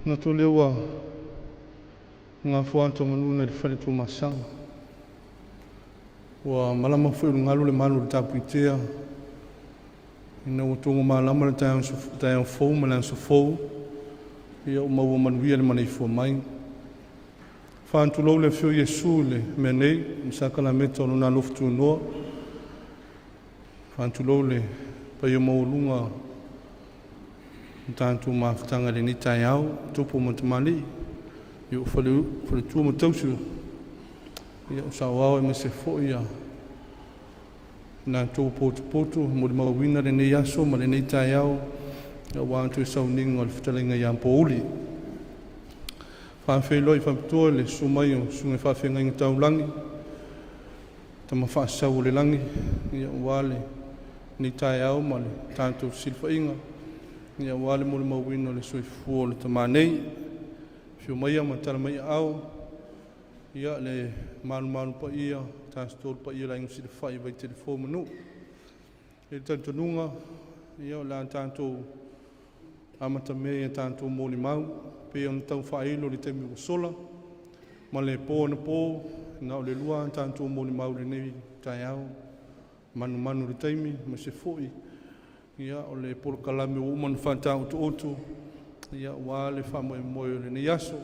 na to lewa nga fuanto ngunu le fale tu masanga wa malama fu ngalu le malu tapitea ina utungu malama le tayo fo malan so fo ia uma woman wia le manai fo mai fantu lo le fio yesu le menei msakala meto na luftu no fantu lo le pa yo maulunga tantu maftanga le ni tayau tupu mutmali yo fale tu mutausu ia usawao me se fo ia na tu potu mo le mawina le ne yaso ma le ne tayau ya wa tu sauning ol fitalinga ya Pouli fa fe loi fa to le sumayo sunga fa fe ngai taulangi tama fa sau le langi ia wale ni tayau ma le tantu silfa inga ia wale mo le mawina le soifu le tamanei fio mai ma tala mai au ia le malu pa ia tastor pa ia lang sil fai vai telefon menu e tanto nunga ia la tanto amata me tanto moli mau pe on tau fai lo le temi sola ma le po na po na le lua tanto moli mau le nei taiao manu le temi ma se foi ia o le por kalame o man fanta oto ia wale fa mo le ne yaso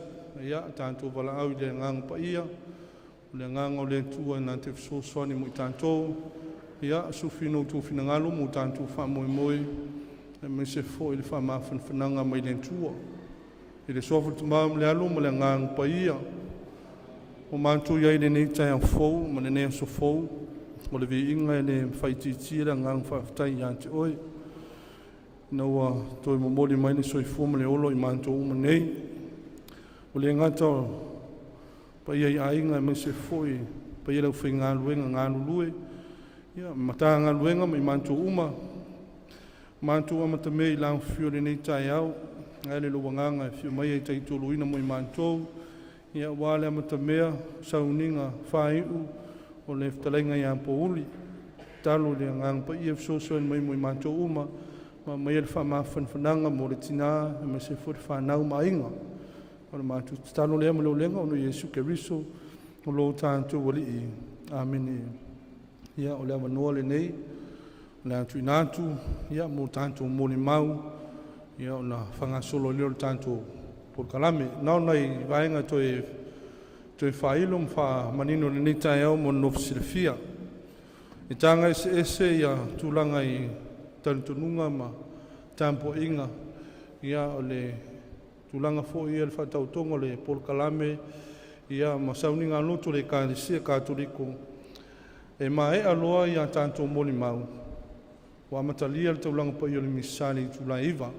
ia tanto vala au le ngang pa ia le ngang le tua na te so so ni mo tanto ia sufino tu finangalo mo tanto fa mo me se fo il fa ma fananga mai le tua ile so fu ma le alu mo le ngang pa ia o mantu ia ile nei tai fo mo le ne so fo mo le vi inga le fai ti le ngang fa tai ya te oi no wa to mo moli mai ni so i fo mo le olo i mantu mo nei o le ngata pa ia ainga me se foi pa ia lau whinga luenga ngā lulue ia mata ngā luenga mai mantu uma ta mei lang fio le nei tai au ngai le luanganga e fio mai e tai tuluina mo i mantu ia wale amata mea sauninga whaiu o le ftalenga ia Pouli talo le ngang pa ia fsosoen mai mo i mantu uma ma mai e wha fananga mo le tina me se foi whanau mainga ora matu talo le mo lenga ono Yesu Keriso o lo tanto wali amen ia o le no le nei la tu natu ia mo tanto mo ni mau ia ona fanga solo le tanto por kalame na nai vaenga to failo fa manino le nei tai au mo no silfia e tanga ese ia tulanga i tanto nunga ma tampo inga ia o le tulanga fo ia le fatautonga le por kalame ia masauninga loto le kanisia katoliko e mai aloa ia tanto moli mau wa matalia le tulanga pa ia le misali tulaiva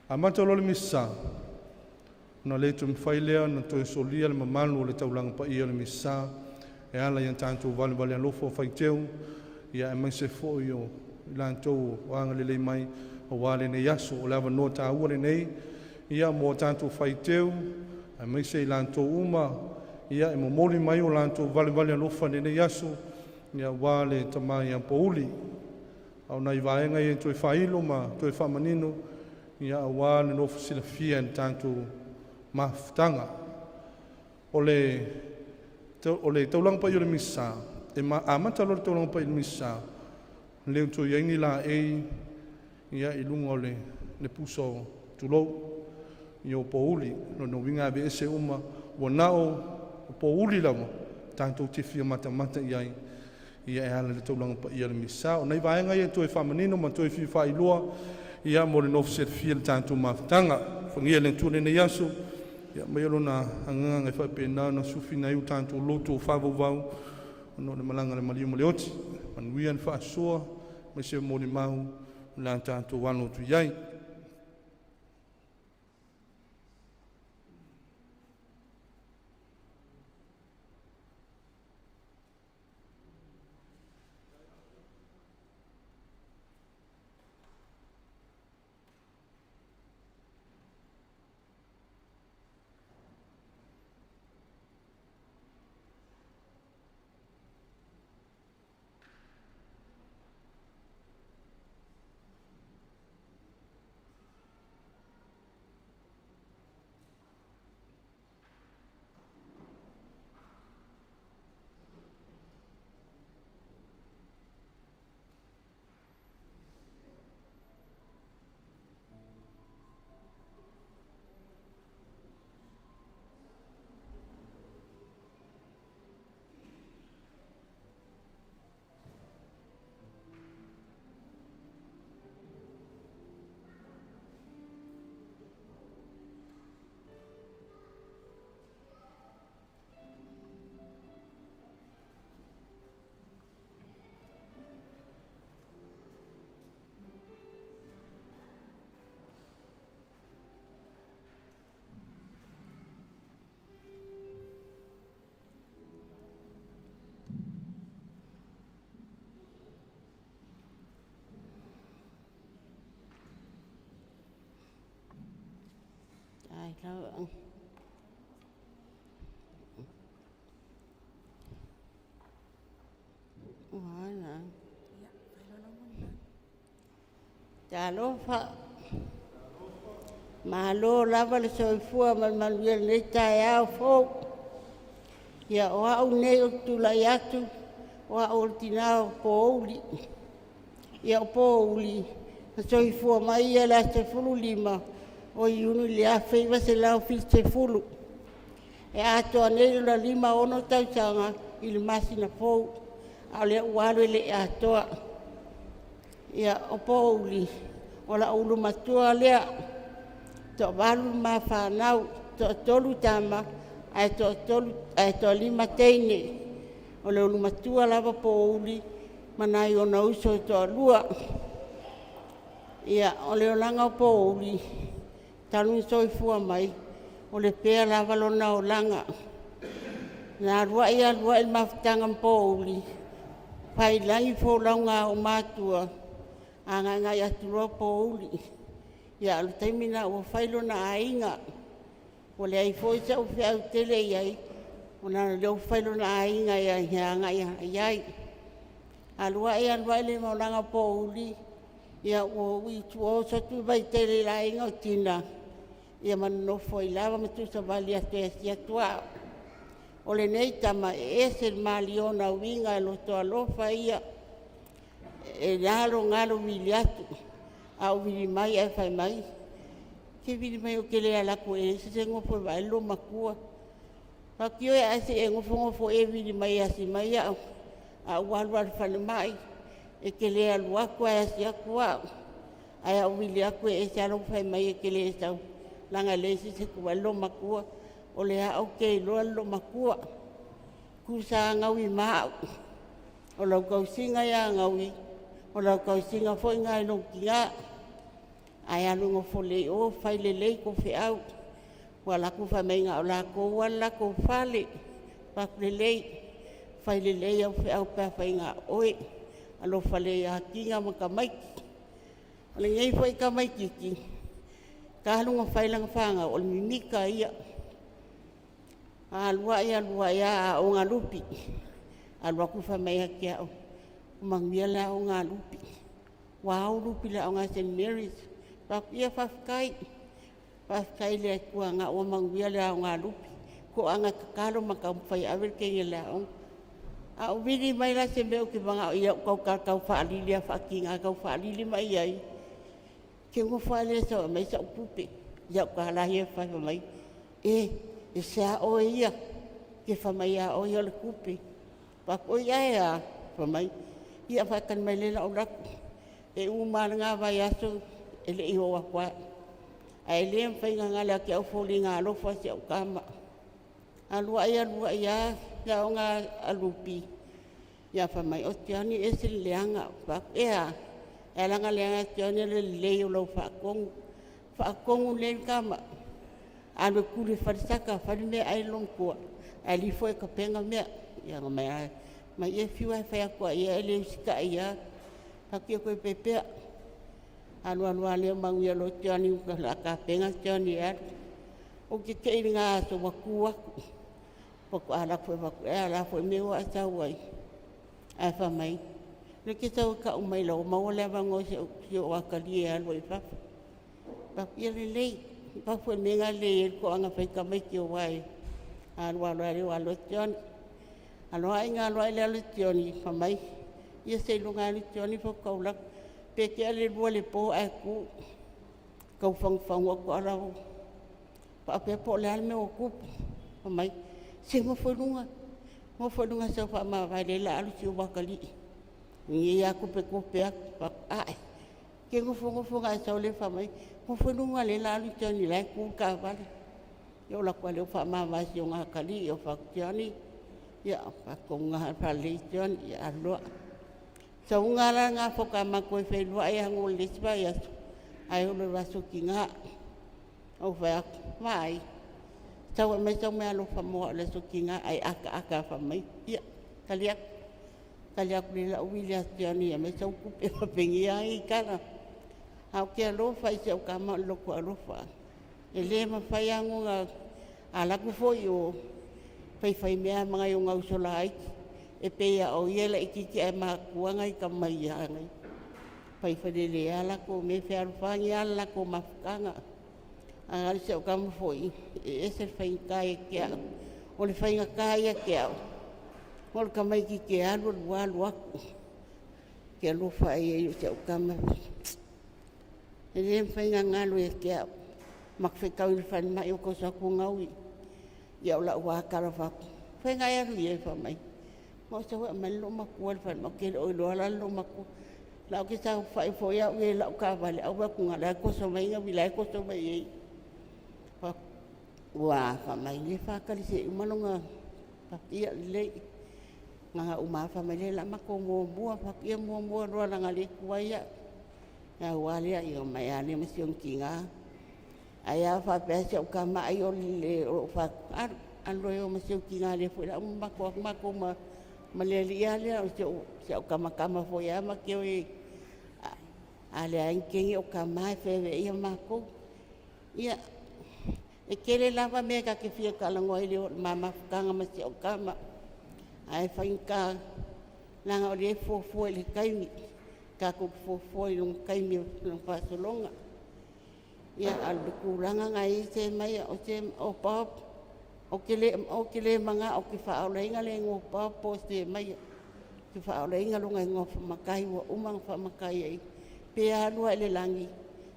amata lo le misa na le tum failea na to solia le mamalu le tulanga pa ia le misa e ala ia tanto vale lofo faiteu ia mai se fo io lanto wanga le mai o wale ne yaso o lava nota ua nei ia mo tanto faiteu a mai se lanto uma ia e momoli mai o lanto vale alofa ne yaso ia wale tamai a Pouli au nai vaenga e toi failo ma toi famanino ia wale no fsila fia tanto maftanga ole taulang pa yo le misa e ma amata lo taulang pa yo misa le to yengi la e ia ilunga ole le puso tulo yo Pouli no winga be ese uma wanao Pouli lamo tanto te fia mata ia ia ala le taulang pa ia le misa o nei vaenga ia toi famanino ma toi fi failua ia mo le nofset fia tanto maftanga fangia le tune ne yaso ia mai lona anga fa pena na sufina yu tanto loto favo vau no le malanga le maliu mo le oti man wian fa soa me se mo le mau la tanto wano tu yai Talofa malo lava le soifua manuel nei tae au fo ia o au nei o tulai atu o au tinao Pouli ia o Pouli na soifua mai ia la te fulu lima o iunu le a feiva se lau fil te fulu e ato anei la lima ono tausanga i le masina fou a le ualo le atoa ia o Pouli o la ulu matua lea to walu ma whanau to tolu tama ai to lima teine o le ulu matua lava Pouli manai o na uso to lua ia o le olanga o Pouli tanu soifua mai o le pea lava lona o langa na rua ia rua il maftanga Pouli pai langi fo launga o matua anga ngai aturua Pouli ia le taimina ua failo na ainga o le ai foi sa ufi au tele iai o na leo failo na ainga ia hianga iai alua ia alua le maulanga Pouli ia o witu o sotu vai tele la ainga o tina ia manofo i lava matu sa vali atu e si atua o le nei tama e se maliona winga e loto alofa ia e lalo ngalo wili atu au wili mai e fai mai ke wili mai o ke lea lako e se ngofo vai lo makua pakio e ase e ngofo e wili mai ase mai au walu al fane mai e ke lea luako e ase akua ai au wili aku e se alo fai mai e ke lea sau langa lesi se kua lo makua o lea au ke lo makua kusa ngawi maa o lau kausinga ya ngawi o lau kausinga foi ngai no kia ai anu ngofo le o fai le ko fe au wala ku fa menga o la ko wala ko fale pak le fai le au fe au pa fai nga oi alo fale ya kinga makamai le ngai foi kamai kiki ka lu ngofai lang fanga o mimika ia alua ia o ngalupi alua ku fa mai kia o mangiela o ngalupi wow lupi la o nga St. Mary's pa ia fafkai le kuanga o mangiela o ngalupi ko anga kakalo makamfai aver ke ngela o a vidi mai la se meu ki banga ia ko ka fa lili fa kinga ka fa lili mai ai ke ngo fa le so mai sa pupi ya ka la ia fa mai e sa o ia ke fa mai o ia le kupi pa ko ia fa mai ia fa kan mai le la ora e uma nga va ya so ele i o kwa ai le fa nga la ke o foli nga lo fa se o kama alua ia ya nga alupi ya fa mai o tiani ese leanga pa ea elanga leanga tiani le lo fa kong le kama alo kuri farsaka fa me ai longko ali foi ka penga me ya mai e fiwa fa ko ia le sika ia pa ke ko pepe alo le mangu lo tiani ka penga tiani o ke nga so wakua poko ala foi meu asa wai ai fa mai le ke tau ka mai lo mau le bango se o akali alo i fa ia le pa foi menga le ko anga fa ka mai ki wai alo tion alo ai nga le tioni fa mai ia se lunga le tioni fo ko la pe ke le le po ai ku ko fang ko ala pa pe po le al me o ku fa mai se mo foi lunga sa fa ma vai le la alu si wa kali ni ya ku pe pa ai ke mo fo ga sa le fa mai mo foi lunga le la alu ni la ku ka va yo la kwa le fa ma va si nga kali yo fa tiani ya pa ko nga fa le tion ya lo sa nga la nga fo ka ma ko fe lo ai ngol le spa ya ai lo va so kinga o fa mai tau mai tau me alo fa mo le so kinga ai aka fa mai ia kaliak ni la wilia tiani me tau ku pe pengi ai kana au ke lo fa se ka ma lo ko lo fa E le mawhai angunga a laku foi o whai mea mga yung ngau sola aiki. E pea o iela i kiki e makuanga i ka mai angai. Whai le ala ko me whiarwhangi ala ko mawhakanga. Angari se o kama foi. E ese whai kai kia. O le whai ngakai kia. O le kamai ki ke alu aku. Kia lo whai e se o kama. E le whai ngangalo e kia. Makwhekau i whani mai o ko sa ku ngaui. Ia o la ua karawaku. Whai ngai alu i e whamai. Mo sa wea mai lo maku al whani. Mo ke o ilo ala lo maku. Lau ke sa whai fwoi au e lau ka wale. Au waku ngā lai koso mai ngā wilai koso mai ei. Ua whamai le whakari se umanonga. Pakia lei. Ngā uma whamai le la mako mua. Pakia mua roa ranga le kuaia. Ngā wale a i o mai ane masiong ki ngā. Aia whapea o ka mai o le o whakar. Anroi o masiong ki ngā le fwoi. Mako ma le lia lea o ka makama fwoi ama ke o e. A le ainkengi o ka mai whewe ia mako. Ia. E kere lava mea ka ke whia kalangoa i leo mamawhakanga masi o kama. Ai whainka langa o le fwofo le kaimi. Ka kuk fwofo i lung kaimi lung whasolonga. Ia aluku langa ngai se mai o se o pop. O ke le manga o ke whaoleinga le ngō pop o se mai. Ke whaoleinga lunga i ngō whamakai ua umang whamakai ei. Pea anua ele langi.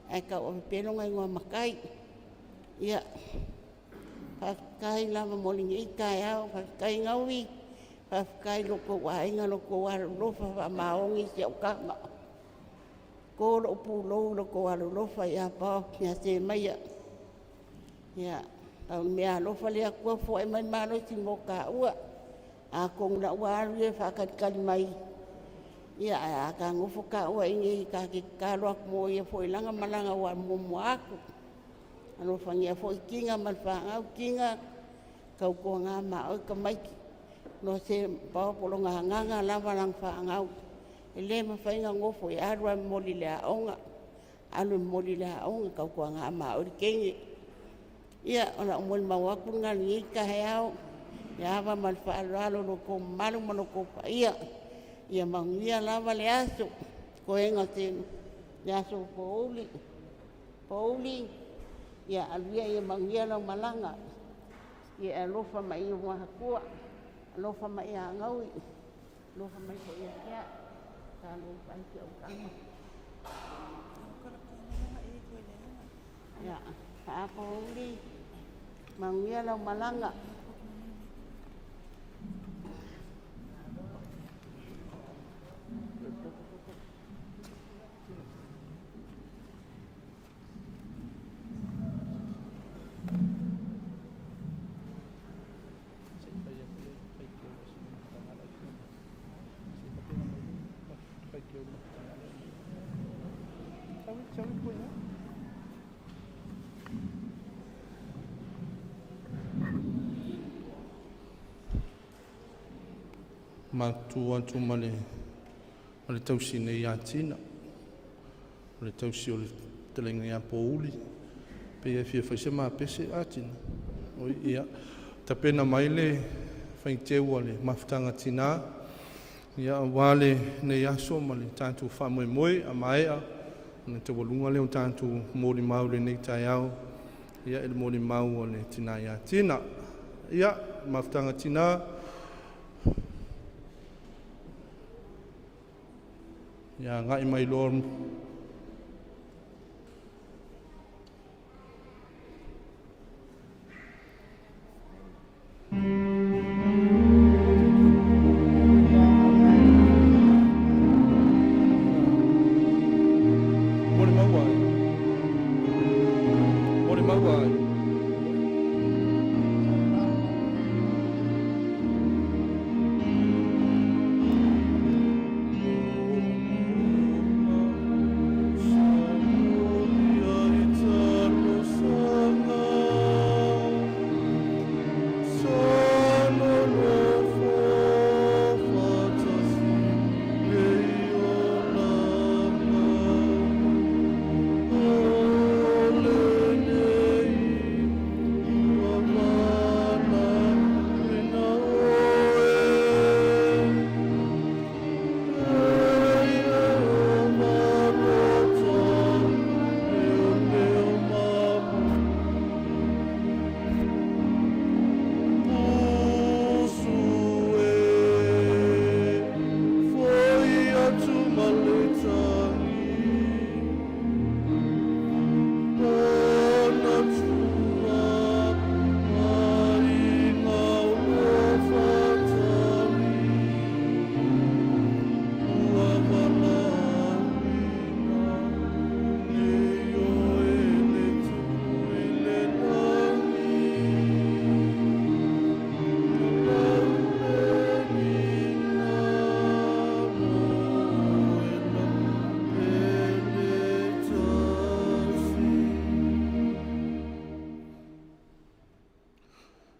Ai ka o pelonga i ngō makai. Ia, whakakai lama molingi i kai au, whakakai ngaui, whakakai loko wainga, loko warulofa, whamaongi se o kama. Ko lo pulou, loko warulofa i a pao, mea se maia. Ia, tau mea lofa lea kua fo e mai malo si mo ka ua. A kong na waru e whakatkali mai. Ia, a ka ngofo ka ua ingi ka ke karoak mo i a fo ilanga malanga wa mo aku. Ano whangia fo i kinga malwhangau, kinga kau ko ngā mao i ka maiki. No se paopolo ngā nganga lava lang whangau. E le mawhainga ngofo i arua moli lea onga. Anu moli lea onga kau ko ngā mao i kengi. Ia, ona umoli mawaku ngā ni ka he au. Ia awa malwhaaralo no ko malu mano ko pa ia. Ia manguia lava le aso. Ko enga te le aso Pouli. Ia aluia ia mangia lau malanga. Ia alofa mai i wahakua. Alofa mai a ngaui. Alofa mai ko ia kia. Ka alofa ai ki au kama. Ia, ka Pouli. Mangia lau malanga. Matu atu male tausi nei a tina. Le tausi o le telenga ia Pouli. Pe e fia whaise maa pese a tina. O ia, ta pena mai le whainteua le mawhtanga tina. Ia wale nei aso ma le tātou whamoemoe a maea. Ne te walunga leo tātou mōri mau le nei tai au. Ia ele mōri mau o le tina ia tina. Ia, mawhtanga tina. Ia ngai mai lor.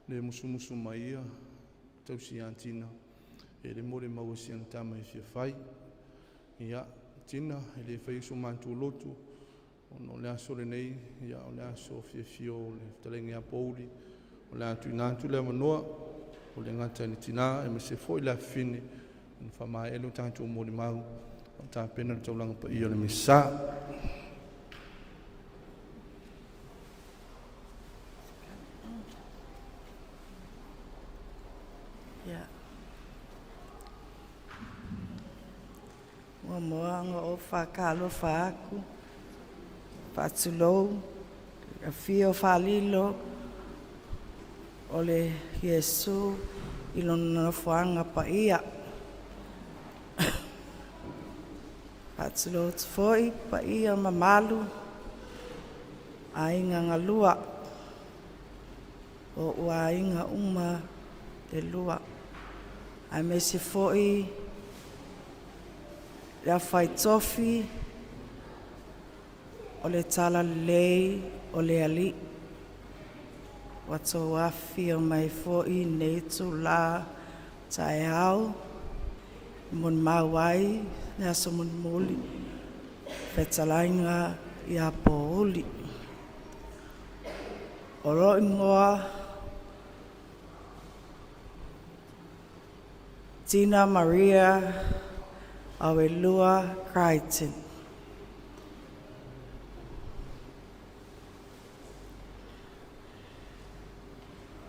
le musumusu mai ia tausi antina e le more mau siang tama i fia fai ia tina e le fai su mantu lotu ono le aso le nei ia o le aso fio le talengi a Pouli o le atu inantu le manoa o le ngata ni tina e me se foi la fine un fama e lo tanto mo le mau o ta pena le taulanga pa ia le misa ya moanga o whakalo whaku whatulou a fio whalilo o le Yesu i lona whaanga pa ia whatulou tfoi pa ia mamalu a inga ngalua o ua inga uma e lua a me se foi la fai tofi o le tala lei o le ali wato afi o mai foi nei tu la tai au mon mawai na so mon moli fetalainga ia Pouli o ro ingoa Tina Maria Aoelua Crichton.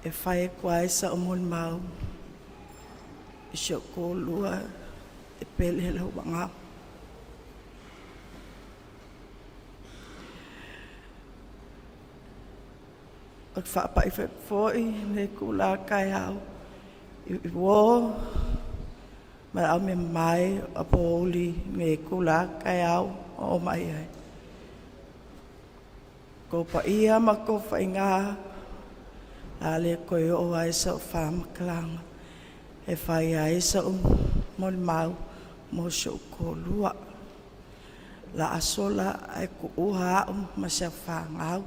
E whae kwai sa o mon mau. E sio ko lua e pele lau wanga. O wha pa i whoi ne kula kai au. I wo ma au me mai a Pouli me kula kai au o mai ai. Ko pa ia ma ko whainga a le koe o ai sa o whamaklanga. E whai ai sa o mon mau mo so ko lua. La asola ai ku uha o ma sa whangau.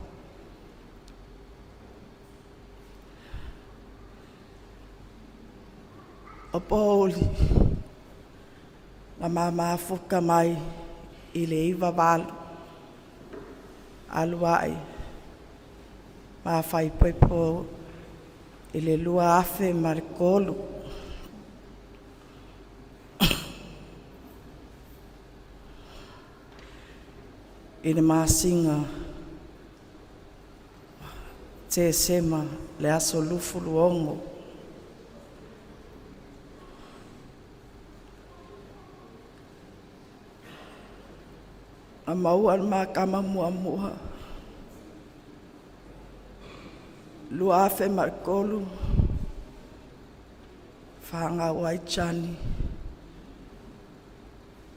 O Pouli ma mama fuka mai i le iwa walu aluai ma fai poipo i le lua afe marikolu i le masinga te sema le aso lufu luongo a mau al makama mua mua lua afe marikolu whanga wai chani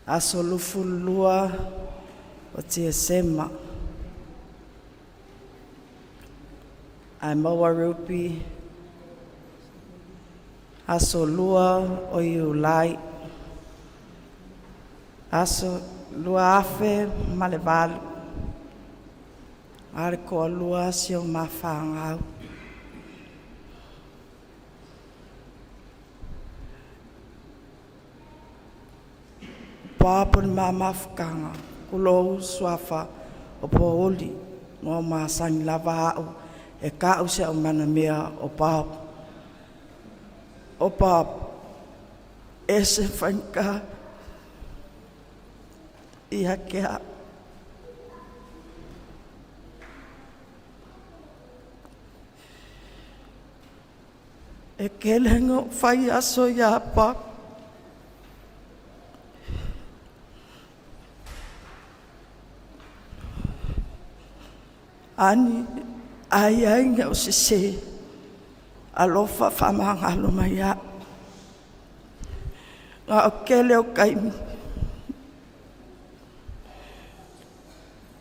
aso lufu lua o tia sema ai maua rupi aso lua o Eulogy aso lua afe malevalu are ko lua sio mafangau papun mama fkanga kulo swafa o Pouli mo ma sang lava e ka o se o mana mea o pap ese fanka ia kea e kelengo fai aso ia pa ani ai nga o se alofa famanga lo maya nga o kele o kaimi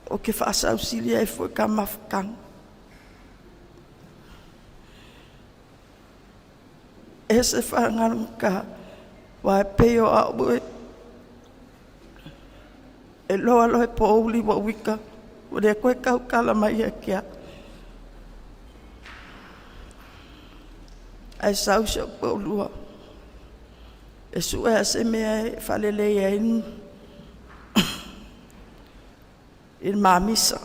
o que faça auxília e foi camafcan esse fangaruka vai peo a e lo e Pouli wa wika o de koe kau kala mai kia ai sau se Aoelua. E sua se mea e whalelei e inu. Il mamisa.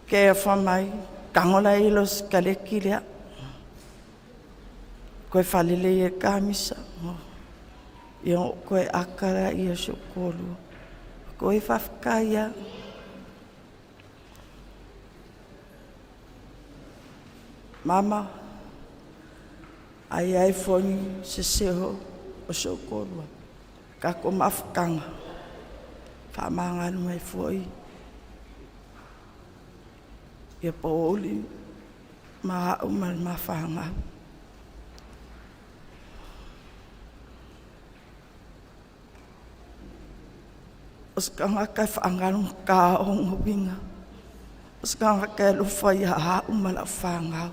Ke a whamai, kangola ilos kaleki lea. Koe whalelei e kamisa. Ia koe akara ia se Aoelua. Koe whafkaia. Mama, ai foni se seho o se Aoelua. Ka ko mafkanga. Whamanganu mai foi. Ia Pouli ma umal mafanga. Os kanga kai whaanganu ka o ngawinga. Os kanga kai lufa ia ha umal whangau.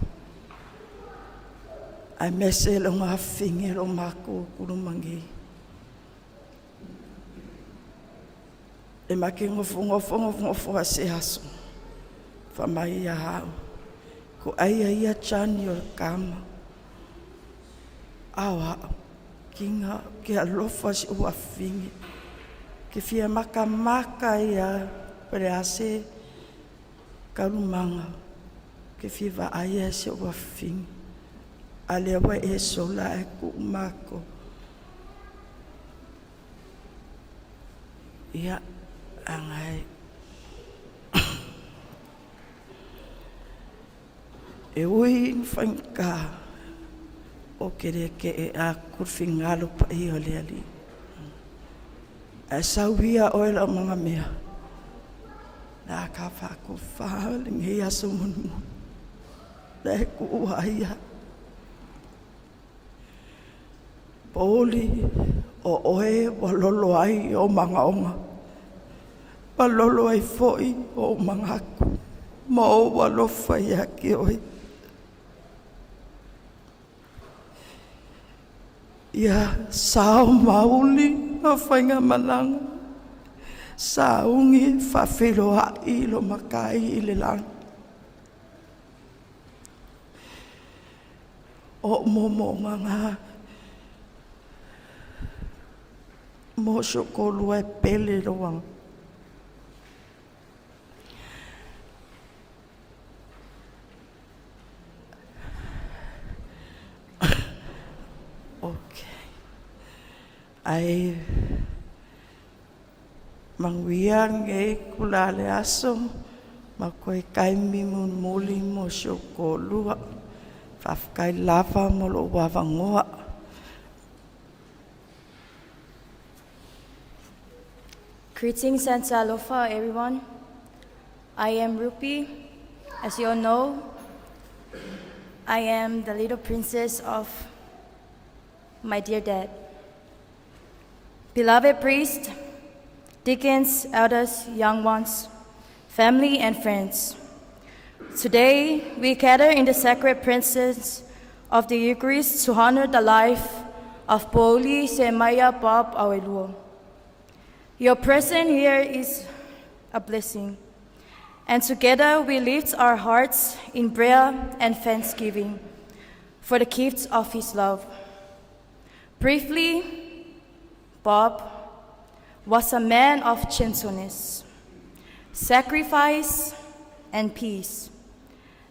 Ai mese lo ngā whingi lo mako kurumangi. E maki ngofo a se aso. Whamai ia hao. Ko aia ia chani o kama. Awa, kinga, ki alofa si ua whingi. Ki fia maka ia pere ase karumanga. Ki fia wa aia si ua whingi. Alewa e sola e ku mako. Ia angai. E ui whainka o kere ke e a kurwhingalo pa i o leali. E sauhia oela o mga mea. Nā ka whako whahalingi aso munu. Nā ku uhaia. Pouli o oe wa lolo ai o mga onga. Wa lolo ai foi o mga aku. Ma o wa lofa i aki oi. Ia sao mauli o whainga mananga. Saungi whawhiro hai lo makai i le lang. O momo nganga. Mo Aoelua e pele roang. Okay. Ai manguiang e kulale aso ma koe kaimi mun muli mo Aoelua. Whafkai lava mo lo wawangoa. Greetings and aloha, everyone. I am Rupi. As you all know, I am the little princess of my dear dad. Beloved priest, deacons, elders, young ones, family and friends. Today, we gather in the sacred presence of the Eucharist to honor the life of Pouli Semaia Bob Aoelua. Your presence here is a blessing, and together we lift our hearts in prayer and thanksgiving for the gifts of his love. Briefly, Bob was a man of gentleness, sacrifice, and peace.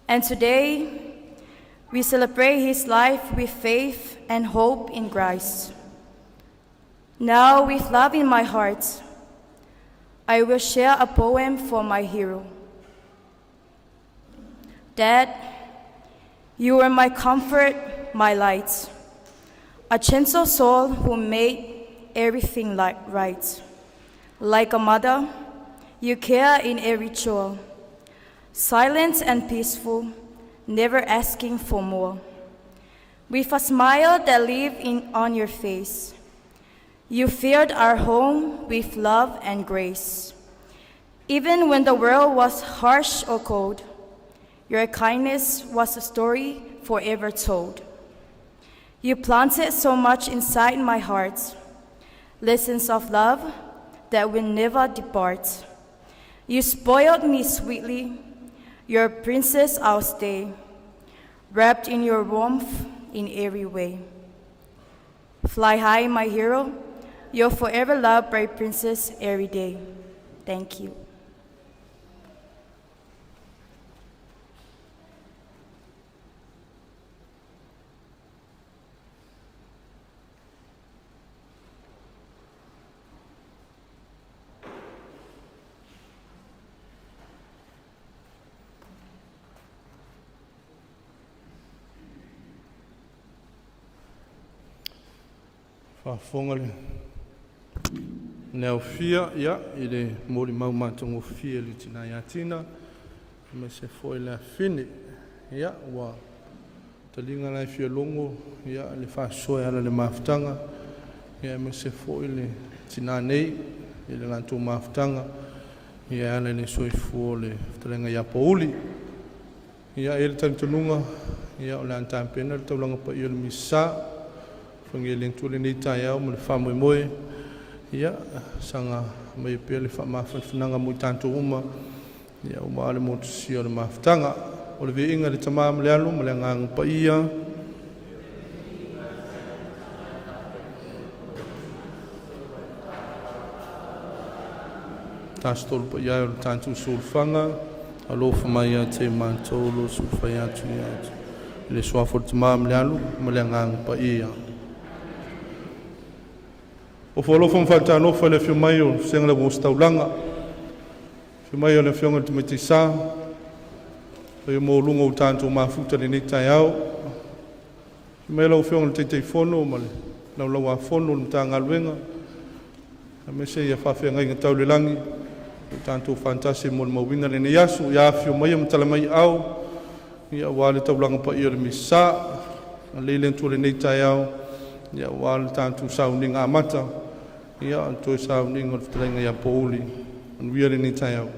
And today, we celebrate his life with faith and hope in Christ. Now, with love in my heart, I will share a poem for my hero. Dad, you were my comfort, my light, a gentle soul who made everything right. Like a mother, you care in every chore, silent and peaceful, never asking for more. With a smile that lived on your face, you filled our home with love and grace. Even when the world was harsh or cold, your kindness was a story forever told. You planted so much inside my heart, lessons of love that will never depart. You spoiled me sweetly, your princess I'll stay. wrapped in your warmth in every way. Fly high, my hero, your forever loved bright princess every day. Thank you. Whafonga le neo fia ia i le mori mau mātongo fia li tina ia tina me se foi le fini ia wa talinga lai fia longo ia le whasoe ala le maftanga ia me se foi le tina nei i le lantu maftanga ia ala le soifuo le talinga ia Pouli ia ele tantununga ia o le antampena le taulanga pa ia le misa Panggiling tuli ni tayau mo le whamoe moe ia sanga mai pia le whamawhanwhananga mo i tanto uma ia uma ale mo tusi o le mawhtanga o le veinga le tamā mo le alu mo le ngang pa ia tastol pa ia o le tanto sulfanga alo whamaya te mantolo sulfaya tu ia le swafo le tamā mo le alu mo le ngang pa ia O whalofo mwhata anofa le whio mai o senga le wōstaulanga. Whio mai o le whionga te miti sā. Whio mō lunga o tāntou mafuta le nei au. Whio mai lau whionga le teitei whono ma le lau lau a whono le mta ngaluenga. A me se ia whawhia ngai ngatau le langi. O tāntou fantasi mo le mawina le nei asu. Ia whio mai o mtala mai au. Ia wale taulanga pa ia le misa. A leilen tu le nei au. Ia wale tāntou sauninga amata. Ia antoi sauninga o whatarenga ia Pouli. Anuia le ni tai au.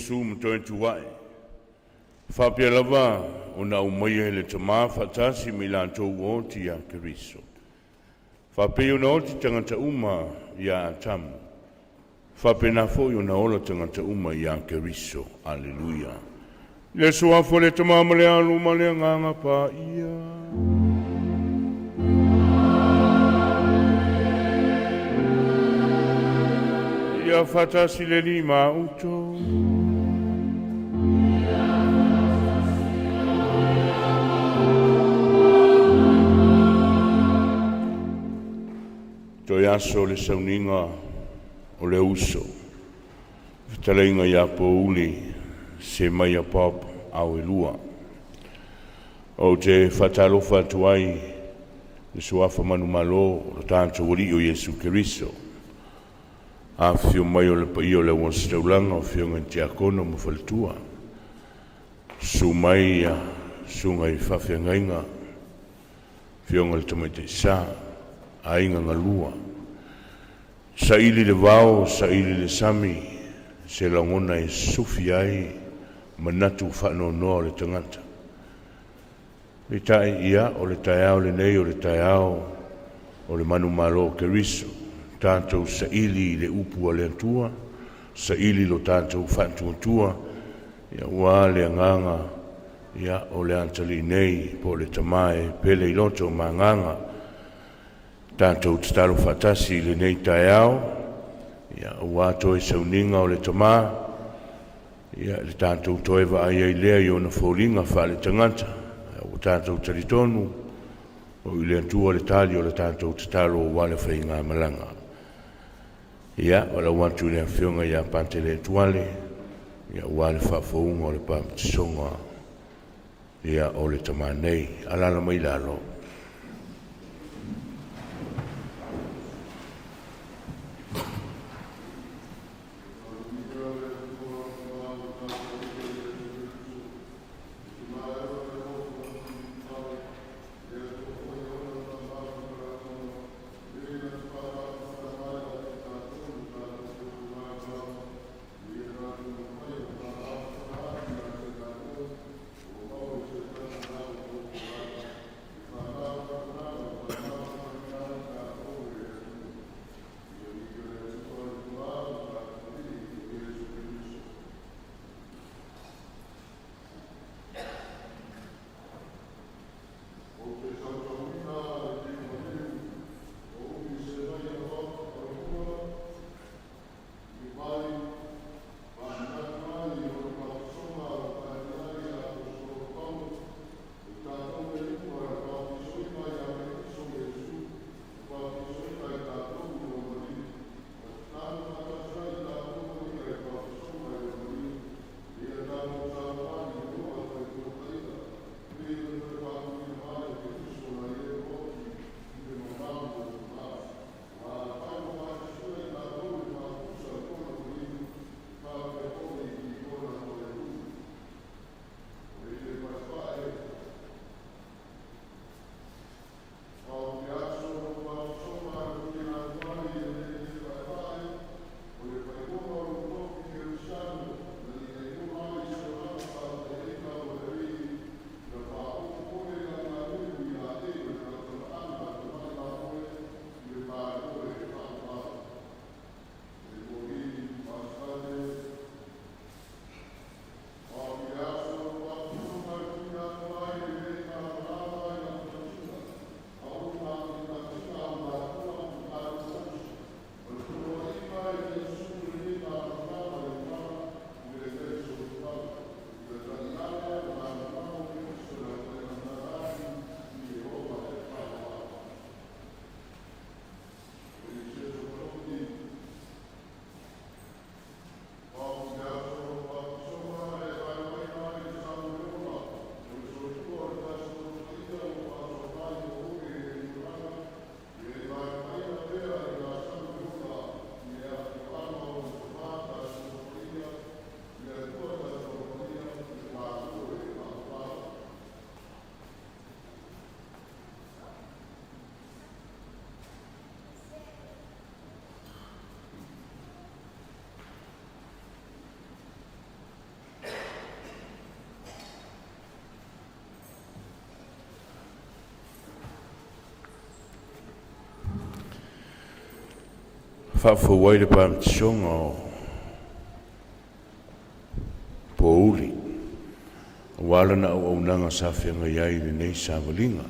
Yesu mtoe tuwai. Whapia lava o na umaia le tama whatasi me lantou o ti a Keriso. Whapia o na o ti tangata uma ia atamu. Whapia na fo o na ola tangata uma ia Keriso. Alleluia. Le suafo le tama male alu male nganga pa ia. Ia whatasi le lima uto. Toi aso le sauninga o le uso. Vitalainga ia Pouli Semaia pop Aoelua. O te whatalofa tuai le suafa manu malo o tanto wali o Yesu Keriso. A fio mai o le pa o le wanstaulanga o fio ngan tiakono mo faltua. Su mai sunga i whawhiangainga fio ngal tamaite sa a inga ngalua. Sa ili le vao, sa ili le sami, se langona e sufi ai, manatu whano noa le tangata. Le tae ia, o le tae au le nei, o le tae au, o le manu malo Keriso. Tātou sa ili le upu a le atua, sa ili lo tātou whantua tua, ia ua le anganga, ia o le antali nei, po le tamae, pele i loto manganga, tātou tatalo whatasi le nei tae au, ia ua toe sauninga o le tama, ia le tātou toeva ai ai lea i ona fōlinga wha le tangata, o tātou taritonu, o i le atua le tali o le tātou tatalo o wale whainga malanga. Ia, o la watu le whionga ia pante le tuale, ia wale whafounga o le pāmtisonga, ia o le tamanei, alala mai lalo. whawhawai le pāmtisonga o Pouli. Wala na au nanga sa whenga iai le nei sa walinga.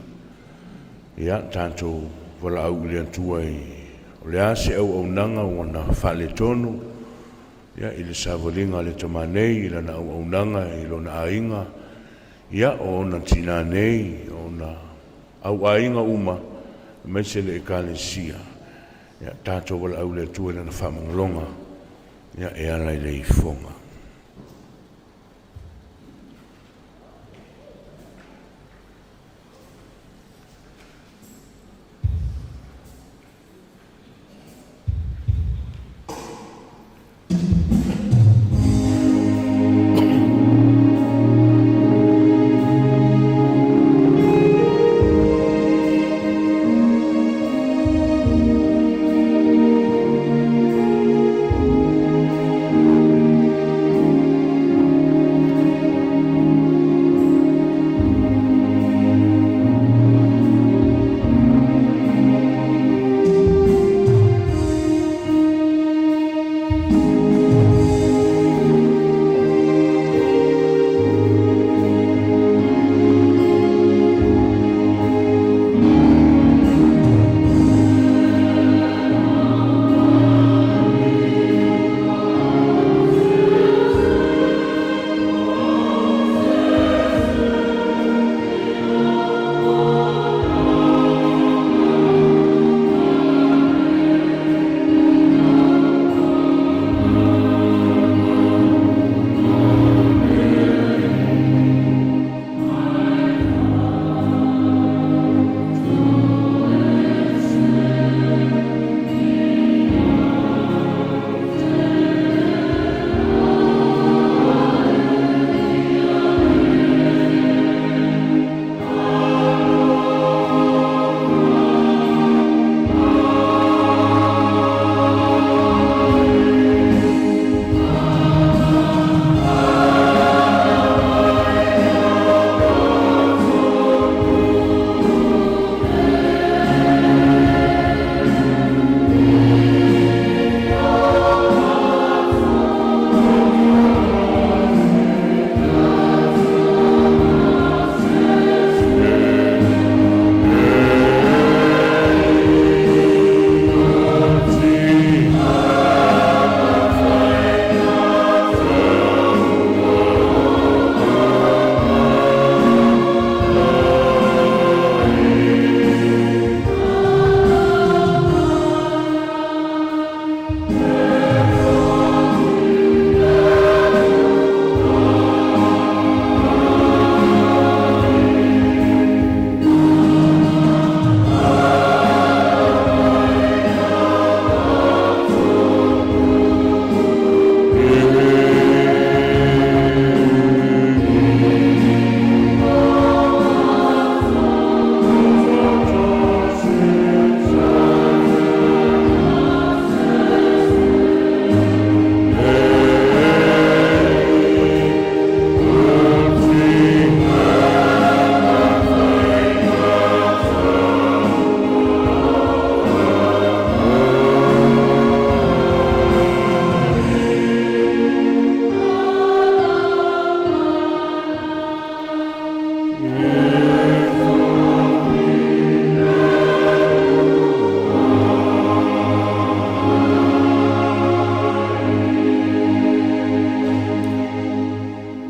Ia tātou wala au le antua i o le ase au nanga wana whale tonu. Ia i le sa walinga le tamanei i lana au nanga i lona ainga. Ia o na tina nei o na au ainga uma me se le ekalesia. Ia tātou wala au le antua i lana whamangalonga. Ia e ala i le i fonga.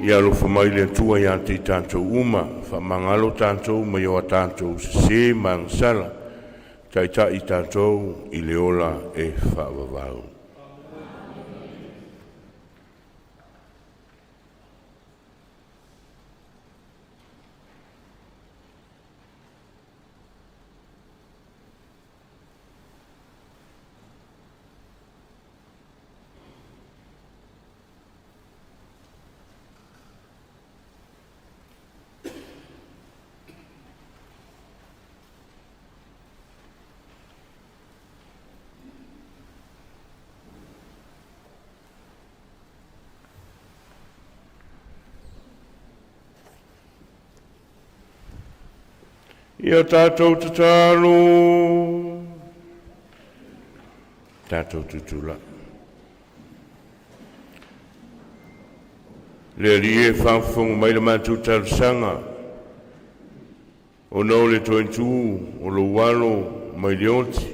Ia alofa mai le atua ia te tātou uma, whamangalo tātou mai o a tātou se mangsala, taita i tātou i le ola e whaavavau. Ia tātou tatalo. tātou tutula. Le rie whawhongu mai le mātou talusanga, o nau le toentu, o lo walo mai le oti,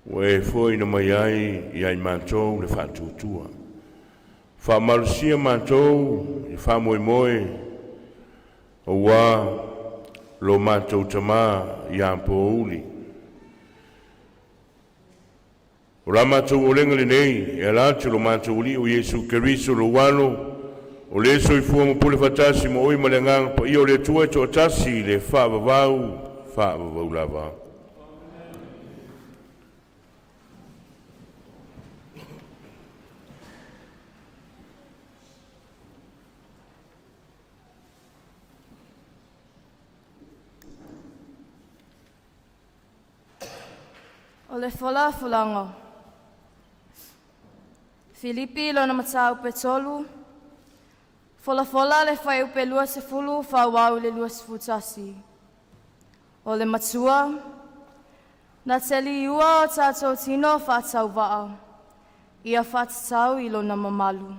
o e foi na mai ai i ai mātou le whātutua. Whamarusia mātou, i whamoemoe, o wā lo mātou tamā i a Pouli. O la mātou o lenga le nei, e alātu lo mātou li o Yesu Keriso lo walo, o le so i fua mo pule fatasi mo oi malengang pa i o le tua to atasi le whaavavau lava. O le fola fulanga. Filipi lo na matau petolu. Fola le whai upe lua se fulu, whauau le lua se futasi. O le matua, na teli ua o tātou tino whātau waa. Ia whātatau i lo na mamalu.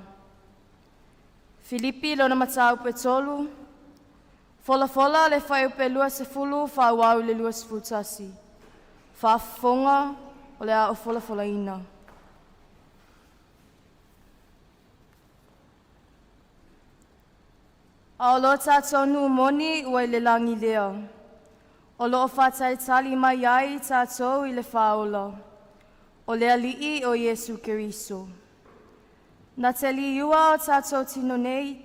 Filipi lo na matau petolu. Fola le whai upe lua se fulu, whauau le lua se futasi. Whaafonga o le a o fola ina. A o lo tātou nu moni ua i le langi lea. O lo o whātai tali mai ai tātou i le whaola. O le alii o Yesu Keriso. Na te li iua o tātou tino nei,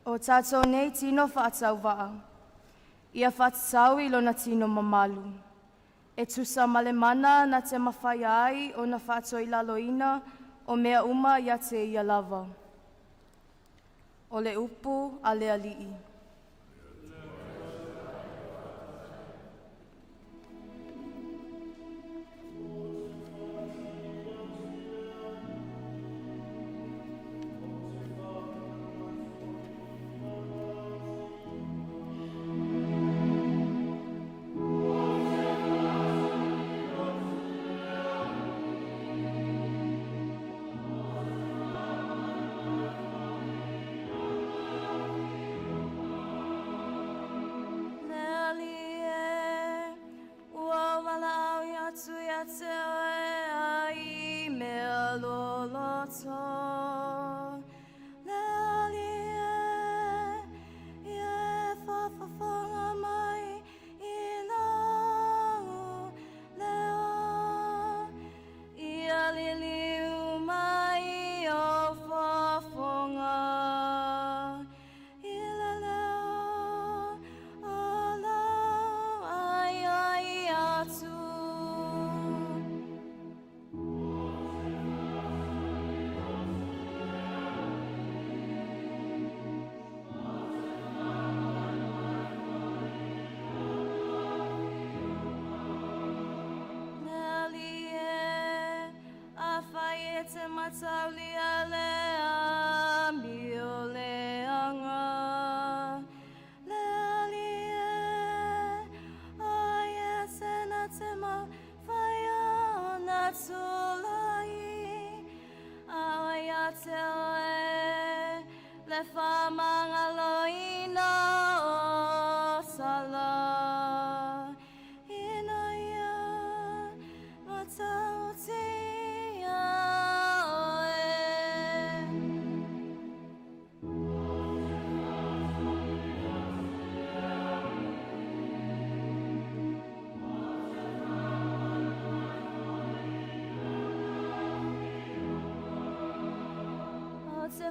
o tātou nei tino whaatau waa. Ia whaatau i lo na tino mamalu. E tusa male mana na te mawhai ai o na whātoi laloina o mea uma ia te ia lava. O le upu a le alii.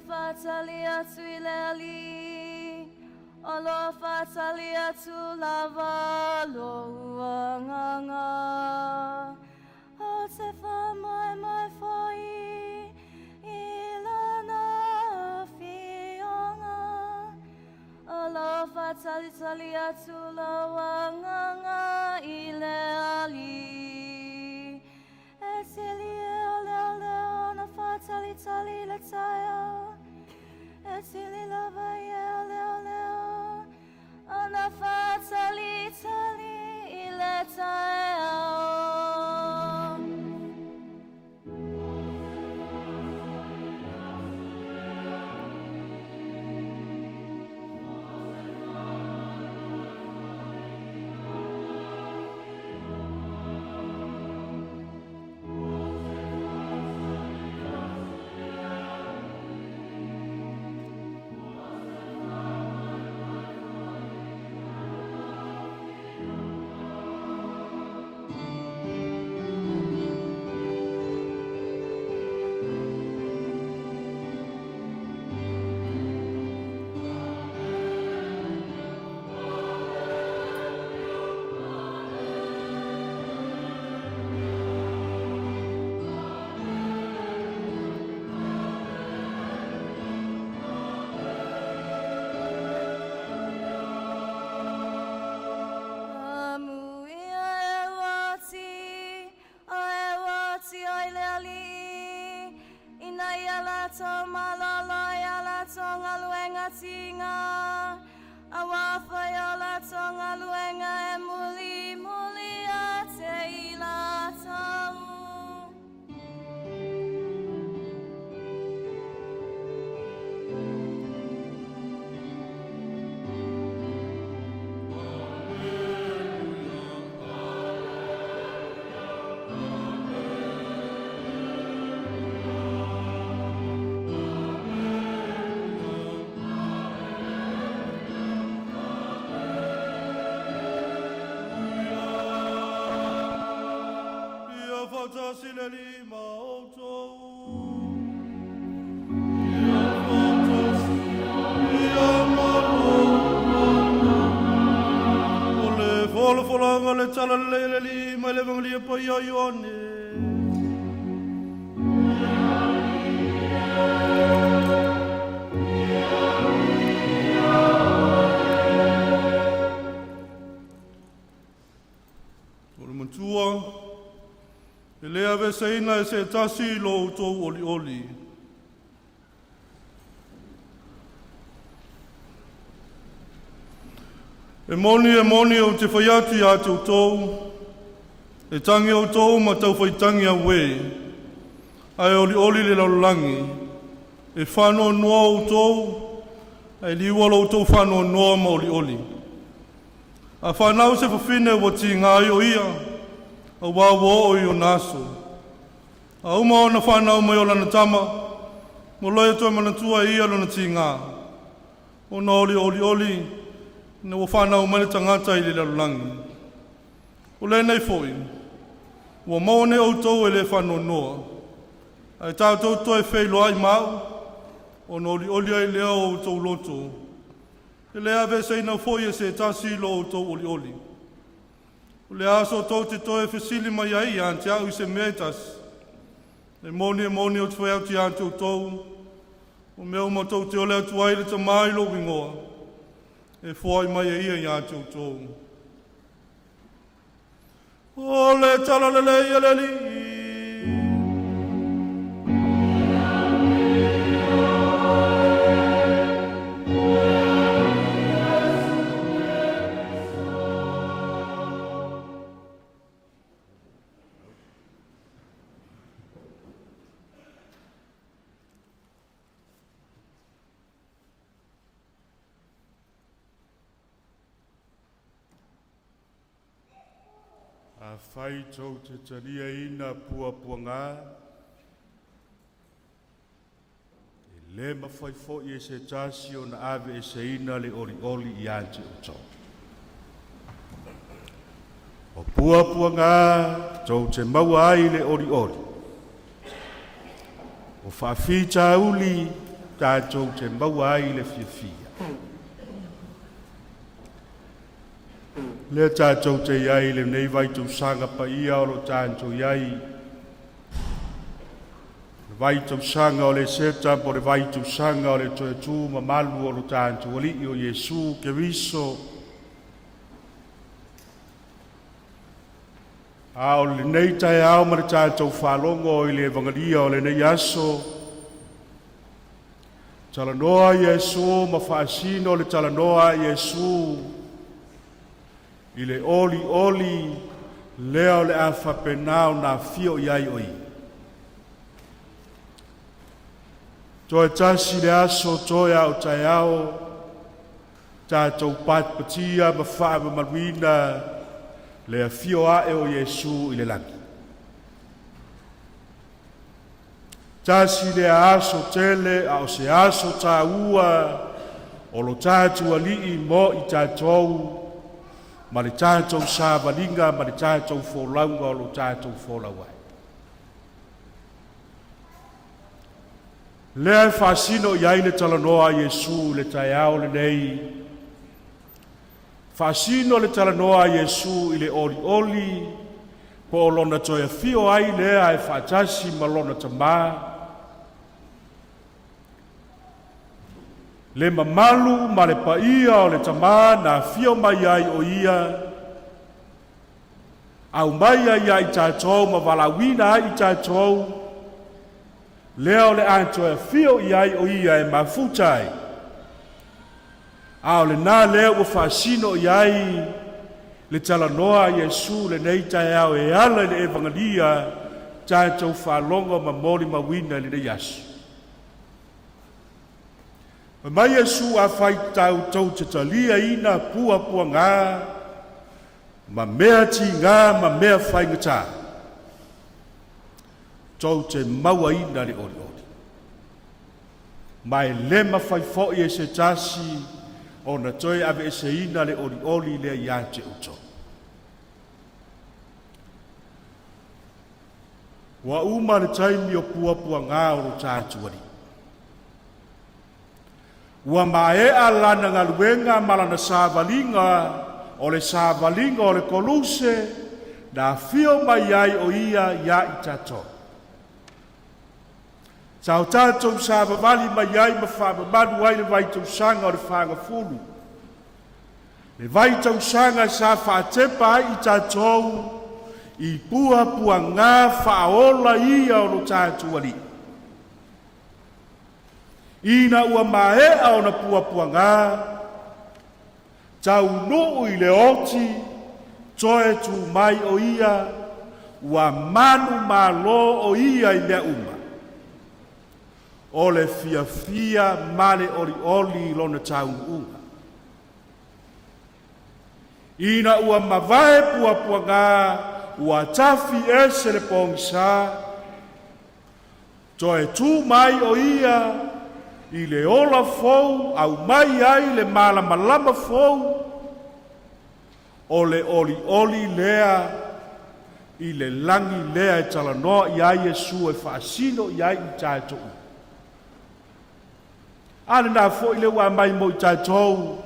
Fatali atu ilali, olo fatali atu lava lo uanganga. O te whamai foi, ilana fionga. Olo fatali tali atu lo uanganga ilali. Etili ole na fatali tali le tayo. Etili lava ia leo ana fatali tali ile tae tinga. Awa whaiola tonga luenga e muli muli a te ila tau. le tala le li mai le vangalia pa ia ione. Ora mantua, e lea veseina e se tasi lo utou oli oli. E moni o te whaiati a te utou, e tangi o tou ma tau whaitangi a we, ai oli le laulangi, e whanoa noa o tou, ai liwala o tou whanoa noa ma oli. A whanau se whawhine wa ti ngāi o ia, a wawo o i o naso. A uma o na whanau mai o lana tama, mo loia toi manatua ia lana ti ngā. O na oli, na wa whanau mai tangata i le laulangi. O le nei foi, wa maone o tou e le whanau noa. Ai tātou toi whelo ai mau, o na oli ai leo o tou loto. E le ave se ina foi e se tasi lo o tou oli. O le aso tou te toe whesili mai ai ante au i se metas. E moni o te whaiau ti ante o tou. O mea uma tou te ole atu ai le ta mai lo wingoa. E fwai mai e ia i ante o tou. O le tala le li. A whai tau te taria ina pua ngā. E le mawhai fo i e se tasi o na ave e se ina le oli i ante o tau. O pua ngā tau te maua ai le oli. O whawhi tā uli tā tau te maua ai le fia. Le tātou te iai le nei vai tau sanga pa ia o lo tātou iai. Le vai tau sanga o le seta po le vai tau sanga o le toe tū ma malu o lo tātou ali o Jesu ke riso. A o le nei tai au ma le tātou whalongo i le evangelia o le nei aso. Talanoa Jesu ma whaasino le talanoa Jesu. I le oli, leo le a whapenao na fio iai oi. Toe tasi le aso toia o tai ao, tātou patpatia ma wha ma marwina, le a fio ae o Jesu i le laki. Tasi le aso tele a o se aso tā ua, o lo tātua lii mo i tātou, ma le tātou sāwalinga, ma le tātou wholaunga o lo tātou wholawai. Lea whaasino i aile talanoa Jesu le tai ao le nei. Whaasino le talanoa Jesu i le oli, po o lona toia fio ai lea e whaatasi ma lona tamaa. Le mamalu ma le paia o le tamā na fio mai ai o ia. Au mai ai ai tātou ma walawina ai tātou. Leo le antoa fio i ai o ia e mafutai. A o le nā lea ua whaasino iai le talanoa Iesu le nei tai au e ala le evangelia tātou whaalonga ma mori ma wina le nei asu. Mai Iesu a whai tau te talia ina pua ngā, ma mea ti ngā, ma mea whai ngata. Tau te maua ina le ori ori. Mai lema whai fōi e se tasi, o na toi ave e se ina le ori ori le ia te uto. Wa uma le taimi o pua ngā o lo tātu ari. Ua mae a lana ngaluenga malana sāvalinga o le sāvalinga o le koluse na fio mai ai o ia ia i tato. Tau tātou sāvavali mai ai ma whamamanu ai le vaitau sanga o le whanga fulu. Le vaitau sanga sa whaatepa ai i tatou i pua ngā whaola ia o lo tātou ali. Ina ua mahea o na pua ngā, tau nuu i le oti, toe tu mai o ia, ua manu malo o ia i mea uma. O le fia male oli lona tau unga. Ina ua mavae pua ngā, ua tafi ese le pongisa, toe tu mai o ia, i le ola fou, au mai ai le malama fou, o le oli lea, i le langi lea e talanoa i ai Iesu e whaasino i ai i tātou. Ane nā fo i le wa mai mo i tātou,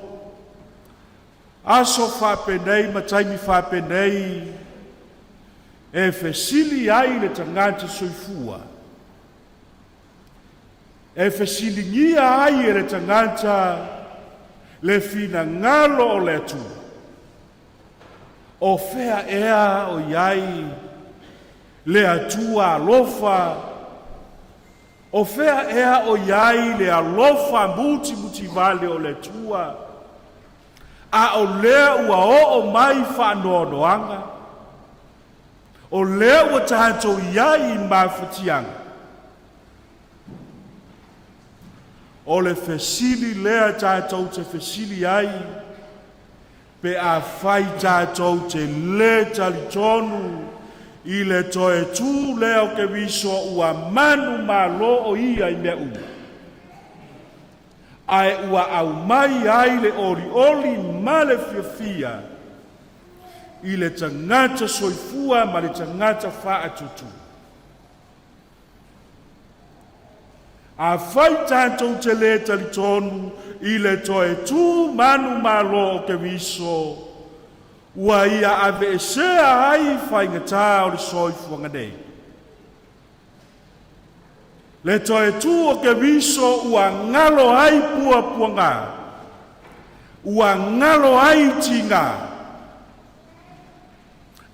aso whapenei, mataimi whapenei, e whesili ai le tangata soifua. E whesilingia ai e le tangata le fina ngalo o le atu. O whea ea o iai le atua alofa. O whea ea o iai le alofa muti vale o le atua. A o lea ua o mai whanoanoanga. O lea ua tahanto iai mawhatianga. O le fesili lea tātou te fesili ai, pe a whai tātou te le talitonu, i le toe tū leo ke viso ua manu malo o ia i mea uma. Ai ua au mai ai le oli ma le fia, i le tangata soifua ma le tangata wha atutu. A whai tātou te le talitonu i le toe tū manu malo o ke viso, ua ia ave e sea ai whai ngatā o le soifuanga nei. Le toe tū o ke viso ua ngalo ai pua ngā, ua ngalo ai tinga,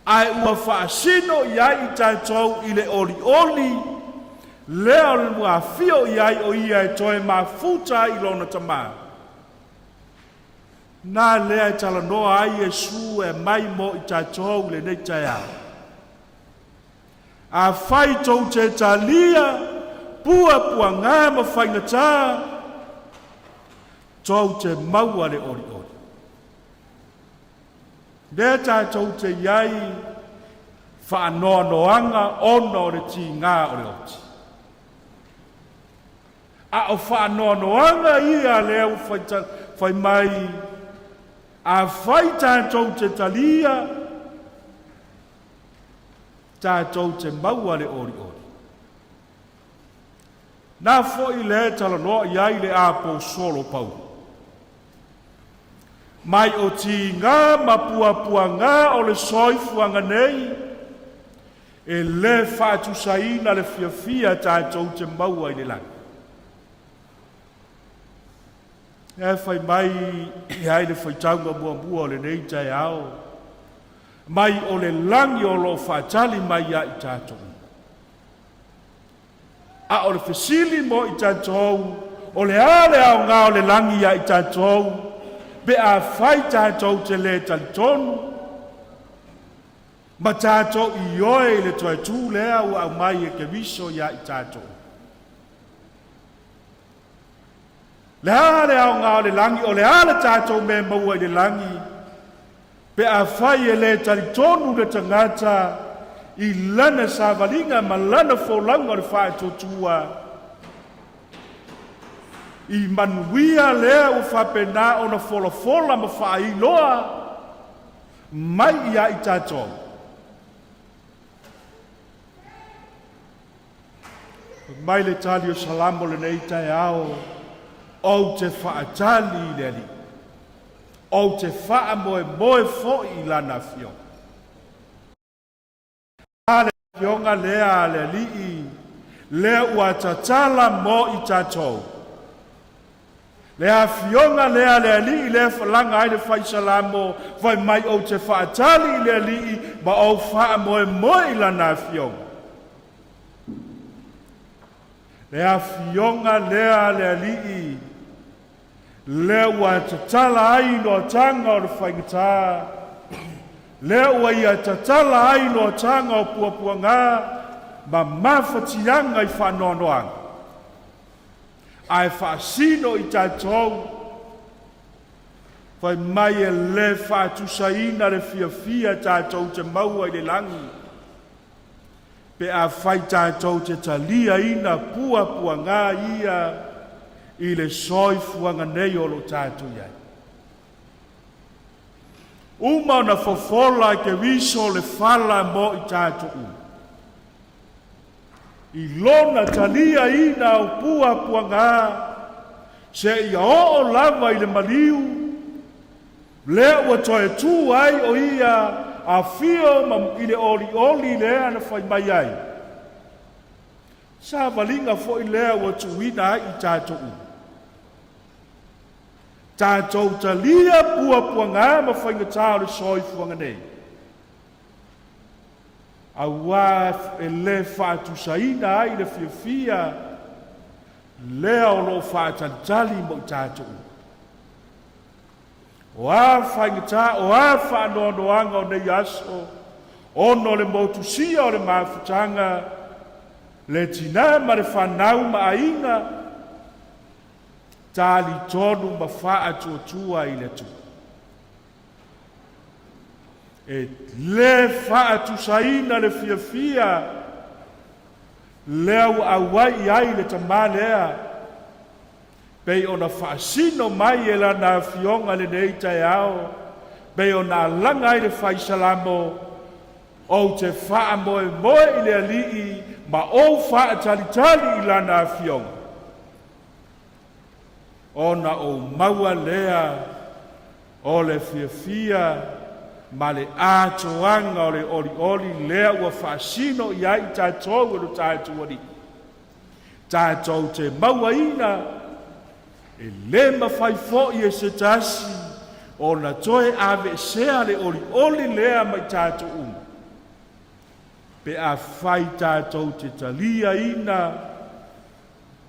ai ua whaasino i ai i tātou i le oli, leo le mua fio i ai o ia e toe mafuta i lona tamā. Nā lea e talanoa ai Iesu e mai mo i tātou le nei tai au. A whai tau te talia, pua ngā ma whaingatā, tau te maua le ori. Lea tātou te iai, whaanoanoanga ono le ti ngā o le oti. A o whaanoanoanga ia leo whai mai, a whai tātou te talia, tātou te maua le ori. Nā fwoi le talanoa iai le apo solo pau. Mai o ti ngā mapua ngā o le soifuanga nei, e le whaatusaina le fia tātou te maua i le langi. E whai mai i haere whai taunga mua o le nei tai ao. Mai o le langi o lo whaatali mai a i tātou. A o le whesili mo i tātou, o le ale ao ngā o le langi a i tātou, Pe a whai tātou te le tali tonu. Ma tātou I oe le toi tū lea ua au mai e ke viso ia I tātou. Le hale au ngā o le langi, o le hale tātou me maua I le langi. Pe a whai e le tali tonu le tangata I lana sa valinga ma lana fōlaunga le whae tōtua. I manuia lea o whapena o na fola ma whae loa mai ia I tātou. Mai le tali o salamo le nei tai ao o te whaatali le li. O te wha moe fo I lana fio. Ale fionga lea le li lea ua tatala mo I tātou. Lea fionga lea le li lea falanga ai le whai salamo vai mai o te whaatali le li ma o wha moe I lana fionga. Lea fionga lea le li lea ua tatala ai no tanga o le whaingata. Lea ua ia tatala ai no tanga o puapuanga ma mawhatianga I whanoanoanga. Ai whaasino I tātou whai mai e le whaatusaina le fia tātou te maua I le langi. Pe a whai tātou te talia ina puapuanga ia I le soifuanga nei o lo tātou iai. Uma na fofola ke viso le fala mo I tātou. I lona talia ina o puapuanga se ia o lava I le maliu. Lea ua toe tū ai o ia a fio I le oli lea na whai mai ai. Sa valinga fo I lea ua tuina ai I tātou. Tātou talia puapuanga ma whaingatā le soifuanga nei. Awa e le whaatusaina ai le fia lea o lo whaatalitali mo I tātou. O a whaingatā, o a whaanoanoanga o nei aso, ono le motusia o le mawhutanga, le tina ma le whanau ma ainga, tali tonu ma whaatuatua I le tu. E le whaatusaina le fia leo awai ai le tamalea, pei ona whaasino mai e la na fionga le nei tai ao, pei ona langa I le whaisalamo, o te wha moe I le alii, ma o whaatalitali I la na fionga. Ona o maua lea, o le fia, ma le atoanga o le oli lea ua whaasino I ai tātou o tātou ani. Tātou te maua ina, e le mawhai fōi e se tasi, o na toe ave sea le oli lea mai tātou Pe a whai tātou te talia ina,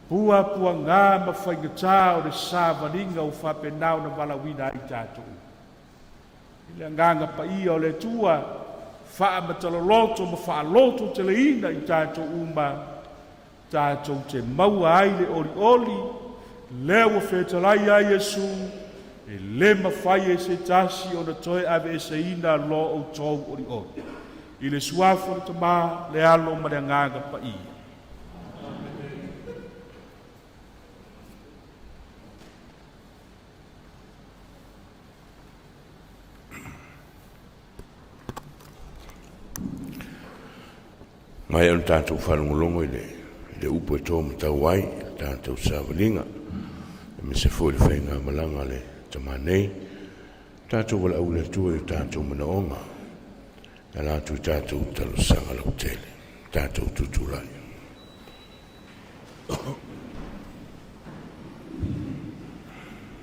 pua ngā ma whaingatā o le sāwaringa o whapenau na walawina I tātou. I le nganga pa ia o le tua, wha mataloloto ma wha loto te le ina I tātou uma, tātou te maua ai le oli, leo whetalai a Yesu, e le mawhai e se tasi o na toe ave e se ina lo o tau oli. I le suafo le tama, le alo ma le nganga pa ia. Mai an tātou whanongolongo I le upo e tō matawai, tātou sāwalinga. Me se fōi le whainga malanga le tamanei. Tātou wala au le tua I tātou manaonga. Na lātou tātou talo sanga lau tele. Tātou tuturai.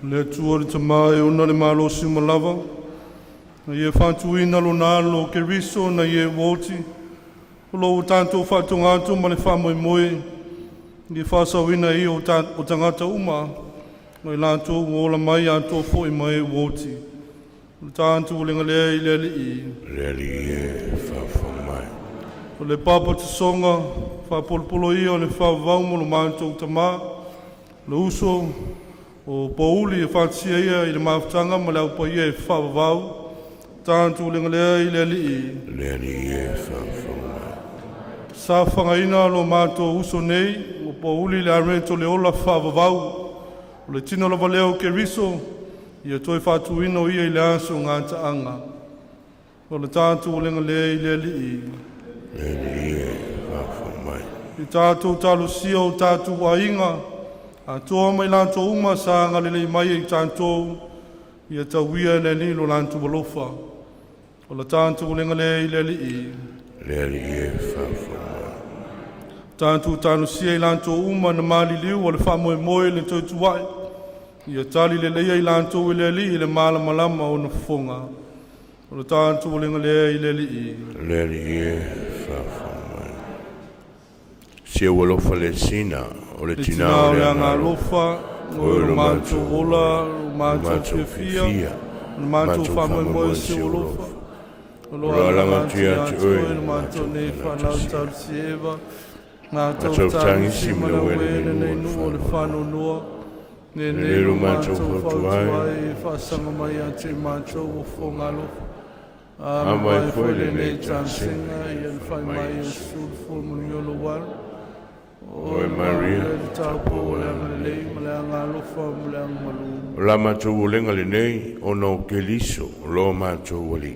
Le tua le tamai ona le malo si malava. Na ie whantuina lo nalo ke riso na ie woti. Lo tanto whatungato ma le whamoe moe. Ni whasawina I o tangata uma. Mai lātou ngōla mai antou fo I mai wōti. O le tātou lenga lea I lea li I. Lea li e whawhamai. O le papa te songa, whapolopolo I o le whawau mo lo mātou tamā. Le uso o Pouli e whatia ia I le mawtanga ma lau pa ia e whawau. Tātou lenga lea I lea li I. Lea li e whawhamai. Sa whangaina lo mātou uso nei, o Pouli le armento le ola whawau. O le tino lava leo ke riso, ia toi whatuino ia I le aso ngā taanga. O le tātou lenga lea I lea li I. Lea li e whawhamai. I tātou talo sia o tātou ainga, a toa mai lātou uma sa ngalele I mai I tātou, ia tauia le ni lo lātou walofa. O le tātou lenga lea I lea li I. Lea li e whawhamai. Tātou talo sia I lātou uma na mali liu o le whamoe moe le toi tuai. Ia tali le leia I lātou I lea li I le malamalama o na fonga. O le tātou lenga lea I lea li I. Lea li e whawhamai. Sia walofa le sina o le tina o le anga lofa, o le mātou ola, o mātou fiafia, o mātou whamoe moe si o lofa. O loa langa tia atu e, o mātou nei whanau tau si ewa, ngā tau tangisi mana wene nei nu o le whano noa, ne nei lo mātou whautuai, whasanga mai a te mātou o whonga lofa. A mai koe le nei tāsinga, I an whai mai o sulfo muni o lo waru. Oe Maria, o la mātou o lenga le nei, o no ke liso, o lo mātou o li.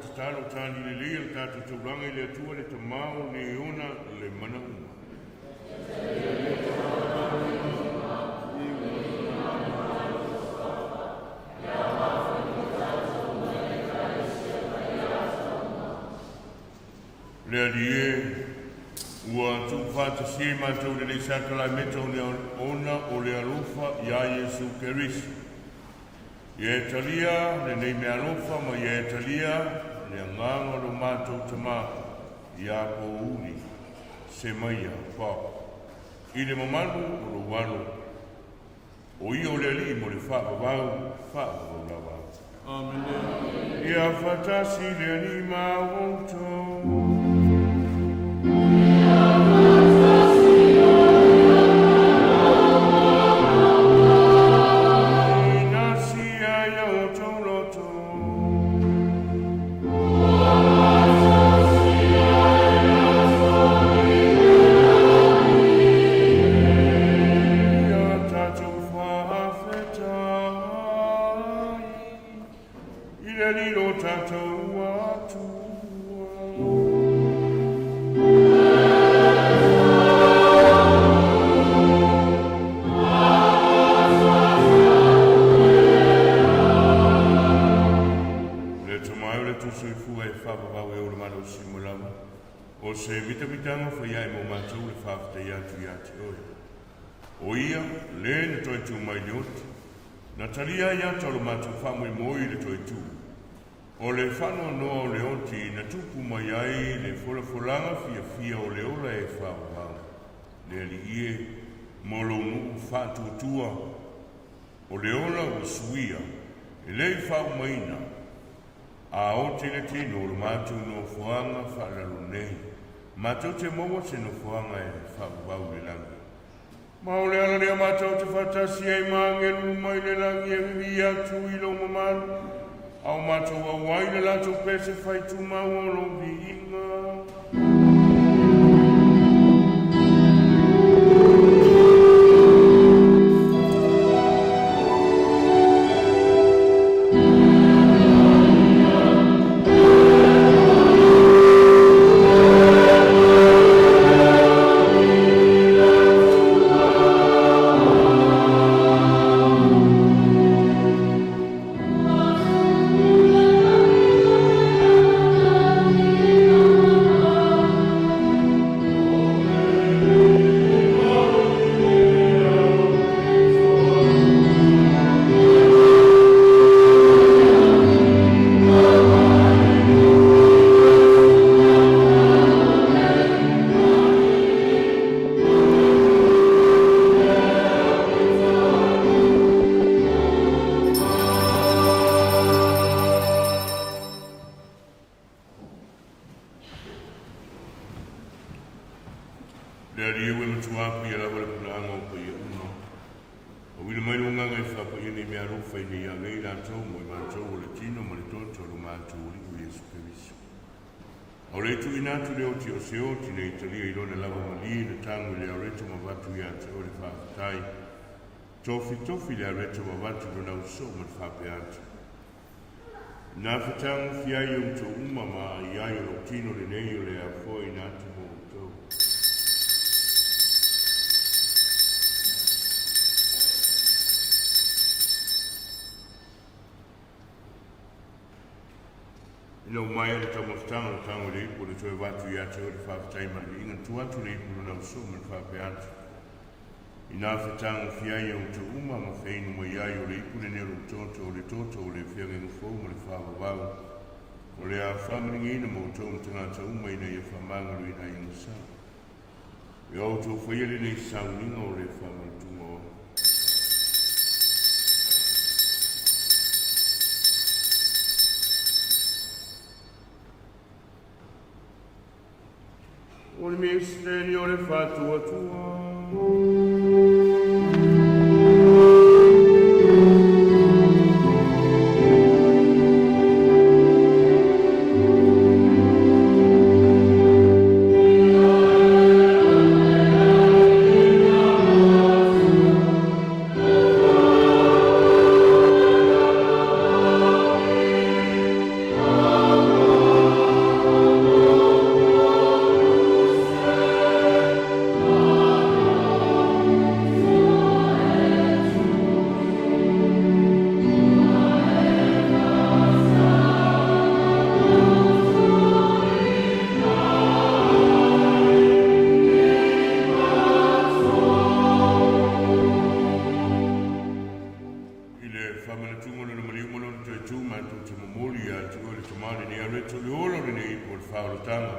tatalo tani le lia le tatu tauranga le atua le tamao le ona le mana uma. Le alie ua tu fata si mātou le nei sakala meta ona o le alofa ia Yesu Keriso. Ia e talia le nei mea alofa ma ia e talia le anganga lo mātou tama ia Pouli Semaia Papa. I le mamanu o lo wano. O ia o le ali mo le whaavavau lawa. Amen. Ia fatasi le anima wonto. O se vitamidanga fa ia mo mātou le whāwhata iatu oe. O ia, le na toi tū mai leoti. Na talia ia talo mātou whamui moi le toi tū. O le whanoa noa o le oti na tupu mai ai le wholanga fia o le ola e whāwhau. Le ali ie, mo lo nuku whātua. O le ola o suia, e lei whau maina. A o te le tino o le mātou no whuanga whaalaru nei. Mātou te maua se no whuanga e whakabau le langi. Mao le ala lea mātou te whatasi e māngelu mai le langi e vivi atu i lo mamanu. Au mātou a wai le lato pese whai tu mau o lo vi inga. Tofi le areta wa watu na uso mfape atu. Na fitangu fia yo mto umama ya yo lotino le neyo le afo inatu mo mto. Ina umaya le tamoftanga le tangu le ipo le toe watu ya te ori whaafetai mali inga tuatu le ipo na uso mfape atu. Ina whetanga whiai au te uma ma whainu mo iai o le ipune nero toto o le whiangenga fōu ma le whāwawau. O le a whamaringa ina mo tō ma tangata uma ina ia whamangaru ina inga sa. E au tō whaiale nei sauninga o le whamarutunga o. O le mea steni o le whātua tua. Oh whamana tūngona na mariumana na tui tūmātou te mamuri a tūngona le tamale ni areto le olo le nei po le whaorotanga.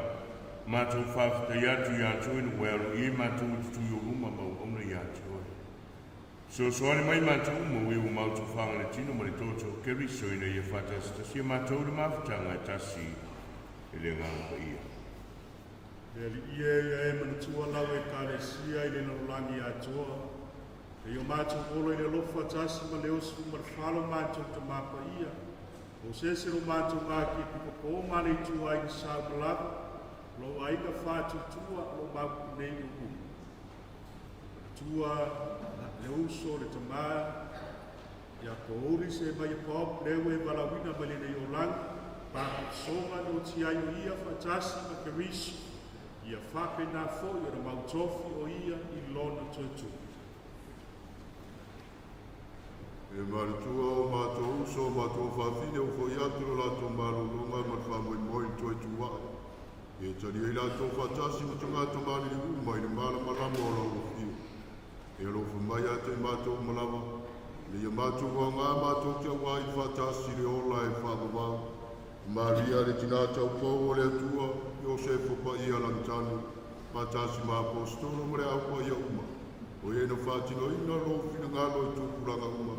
Mātou whawhata iatu i atu inu wēro i mātou te tui o ruma mau ona i atu oi. So soane mai mātou mau e o mātou whanga le tino ma le tōtou keriso ina i a whatasia mātou le mawhatanga e tasi e le ngāra pa ia. Eli ia e manatua lau e kāresia i le narolangi atua. E o mātou olo i le lofa tasi ma le osu ma le whalo mātou te mapa ia. O sesero mātou ngā ki pipo mane i tua i sa malava. Lo aika whātu tua lo māpu nei uku. Tua le uso le tamaa. Ia Pouli Semaia pop lewe valawina ma le nei o langa. Pāku songa no ti aio ia whatasi ma ke risu. Ia whape nā fo i ora mautofi o ia i lona tuatu. E maritua o mātou uso o mātou whawhine o whoi atu o lātou marunga ma whamoi moi tuatu wai. E tari e lātou whatasi ma tunga tamani i umai ni mana marama o lau whio. E rofu mai a te mātou malawa. Le ia mātou wa ngā mātou kia wai whatasi le ola e whamawau. Maria le tina tau pou o le atua, Iosefo pa ia lantanu, patasi ma apostolo mre au pa ia uma. O e no whatino ina lo fina ngalo e tūpuranga uma.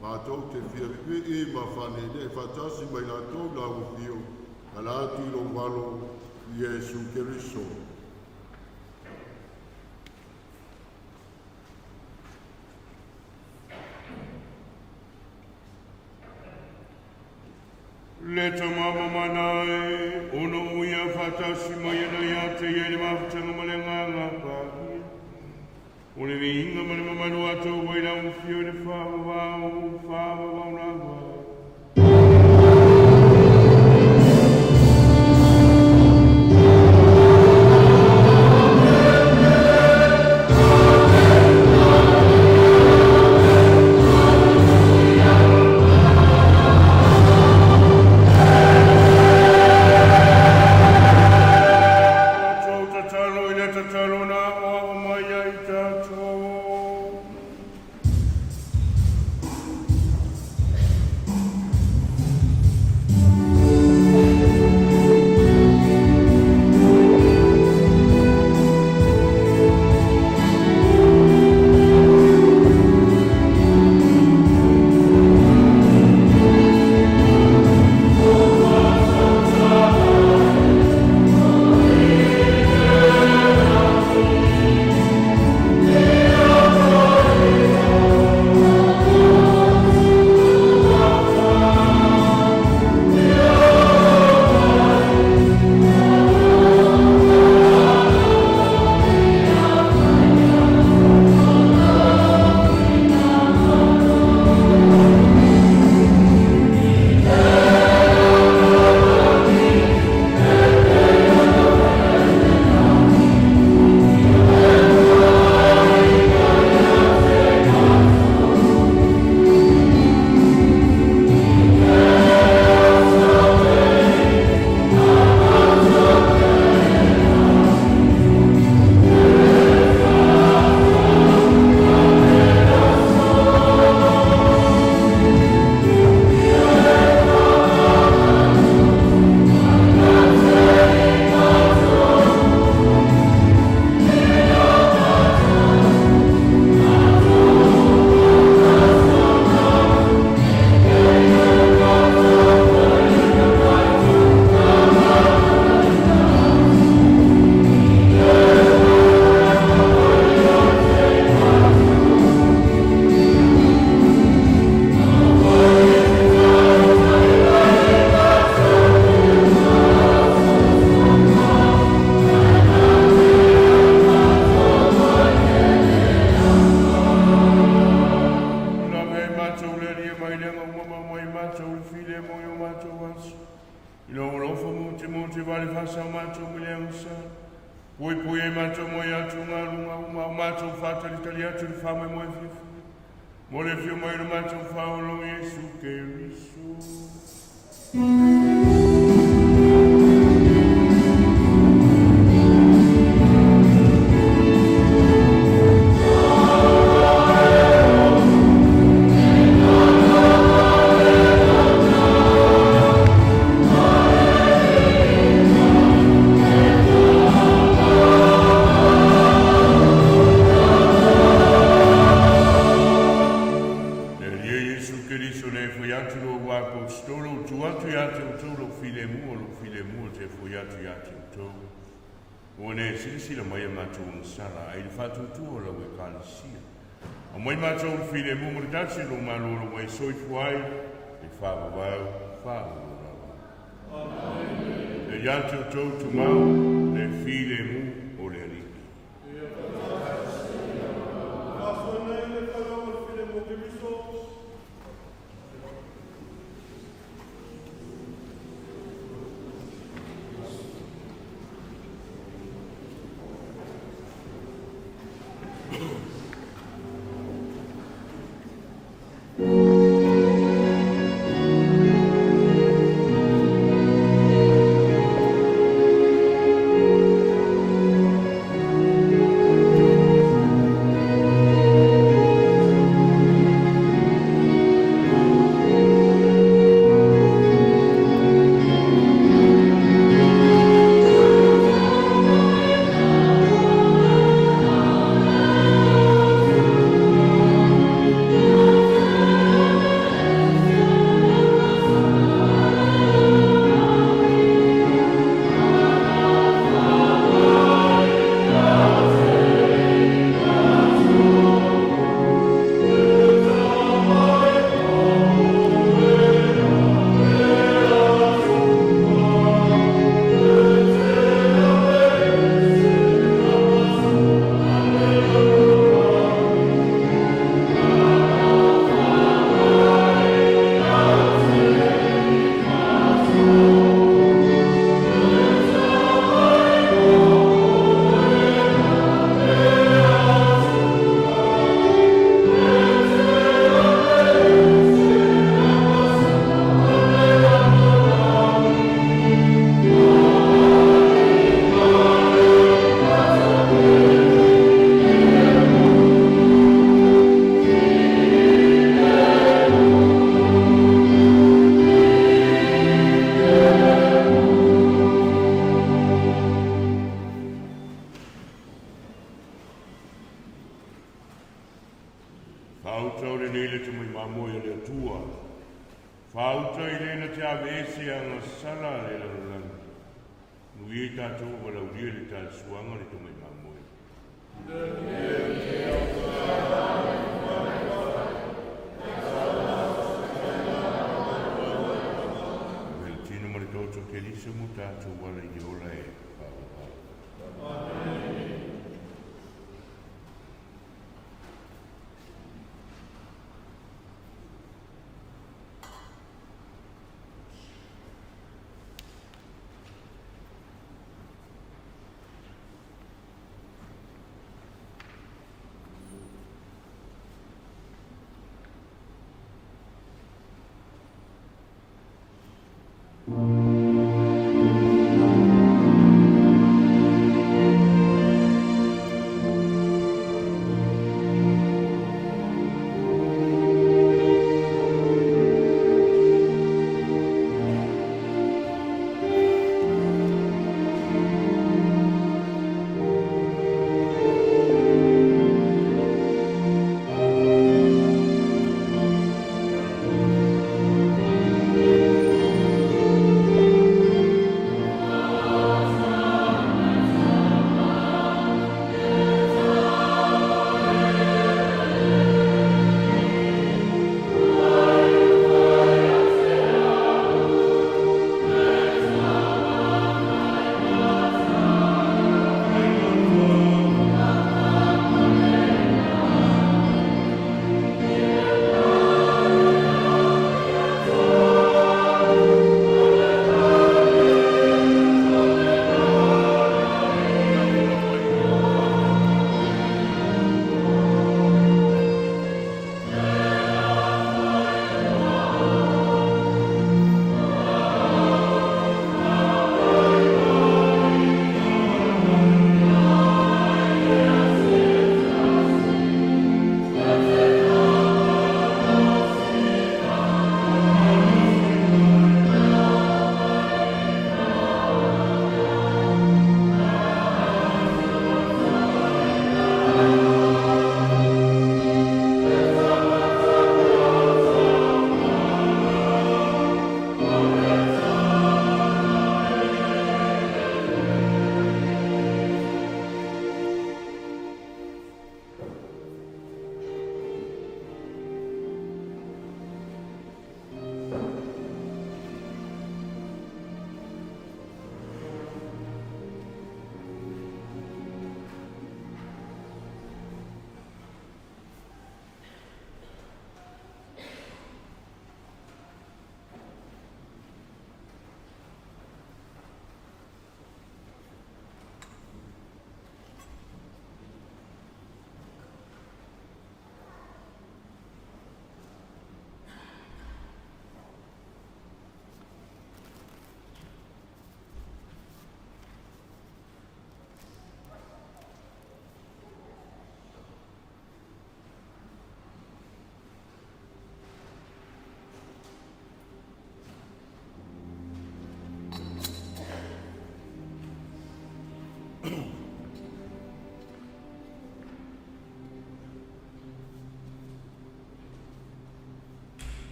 Mātou te whia vipe e ma whane ne whatasi mai lātou la ufio, a lātu i lo malo Iesu Keriso. Le tamama manae, ono uia whatasi mai ana ia te iere mawhatanga ma le nganga pāhia. O le inga ma le mamanu atou waira umfio le whawawau nā wā. Pui e mātou moi atu ngā runga uma o mātou whātari atu ni whāmai moi whiwhi. Mo le whio mai ro mātou whāolo Iesu Keriso. Oh atu lo wa po stolo tu atu ya te lo file mu te fu ya tu. One sila mai matu sala ai fatu tu o la we kalisia. O mai matu file mu mo tasi lo malo lo mai soi fuai e fa va. Amen. E ya tu mau le file mu o le ri.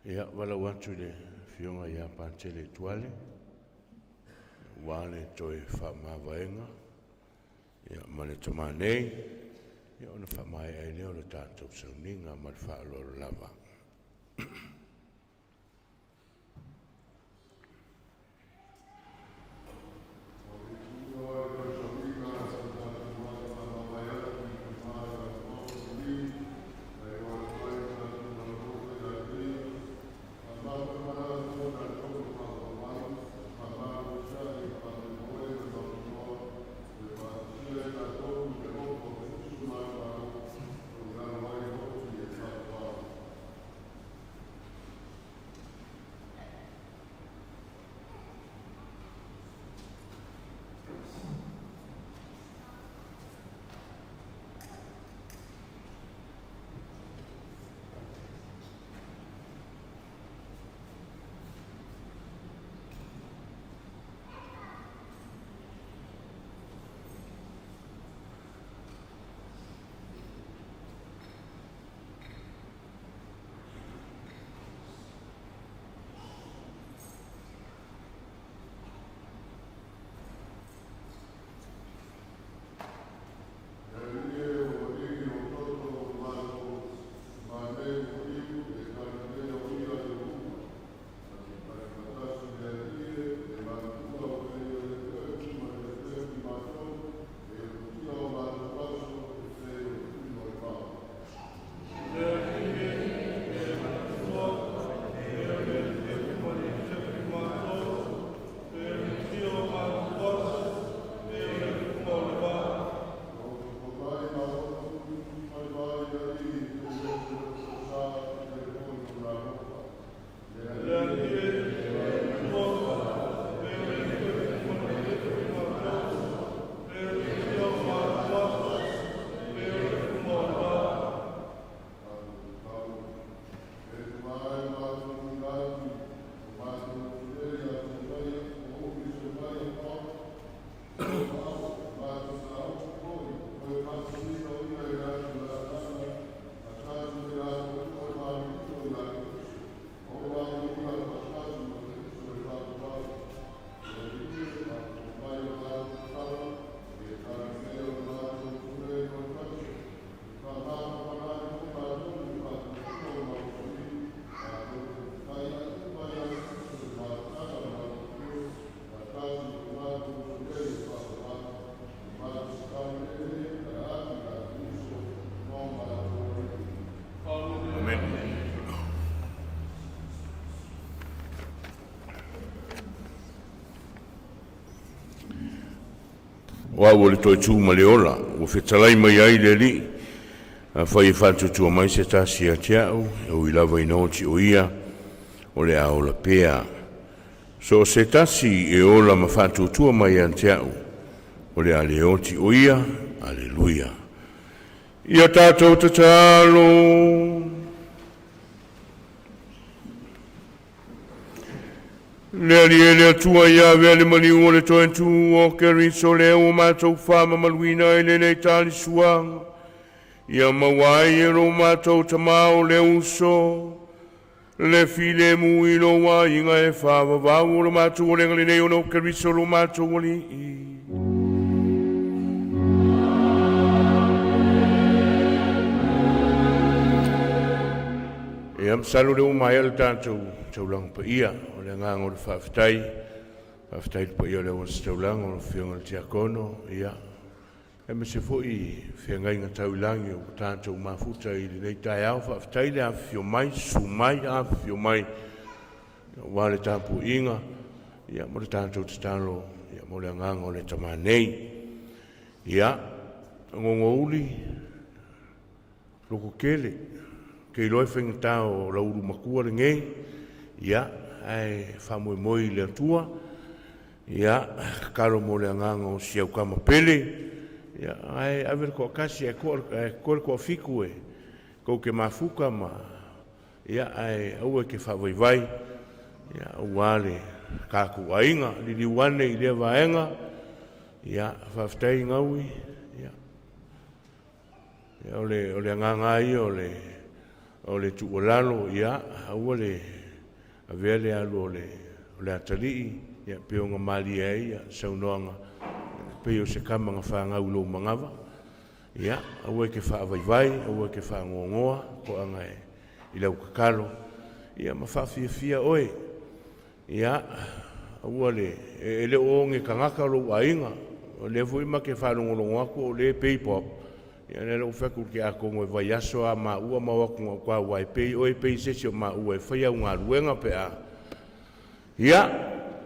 Ia wala watu le fionga ia pantele tuale. Wale toe whamavaenga. Ia mane tamanei. Ia ona whamai ai leo le tātou sauninga ma le whaaloro lava. Wa wole toi tu maleola, o fetalai mai ai le li. Fai fatu tu mai se tasi a tiao, o ilava inoti o ia, o le aola pea. So se tasi e ola ma fatu tu mai an tiao, o le aleoti o ia, aleluia. Ia tātou tatalo. Le ali atua ia vele mali o le toe tu o keri so le o mātou whama maluina e le tali suanga. Ia mawai e ro mātou tamao le uso. Le file mu i lo wa inga e whawa wau o le mātou o le ngali nei o no keri so lo mātou o li i. E am salu le o mai al tātou taulang pa ia. Le ngang o le whaftai pa ia le o staulang o le whionga le tiakono, ia. E me se fwoi whiangai ngā taulangi o tātou mafuta i le nei tai au whaftai le a whio mai, sumai a whio mai. Wa le tāpu inga, ia mo le tātou tatalo, ia mo le ngang o le tamanei. Ia, ngongo uli, loko kele, kei loi whengata o lauru makua le ngei, ia, ai whamoi moi le atua, ia, karo mo le anganga o siau kama pele, ia, ai awere ko kasi e kore ko fiku e, kou ke mafuka ma, ia, ai au e ke whawaiwai, ia, au ale kaku ainga, li wane i lea vaenga, ia, whaftai ngaui, ia, ia, o le anganga ai, o le tuolalo, ia, au le a vele alu o le atali ia pe o mali ai saunoanga pe o se kama nga whanga ulo mangava ia awe ke wha vai awe ke wha ngongoa ko anga i lau kakalo ia ma wha fia oe ia awa le o nge kangaka lo ainga o le fui ma ke wha nongolongo ako o le paypop ia le lo whaku ke ako ngoi vai aso a ma ua ma waku kwa wai pay oe pay sesio ma ua e whai au ngā ruenga pe a ia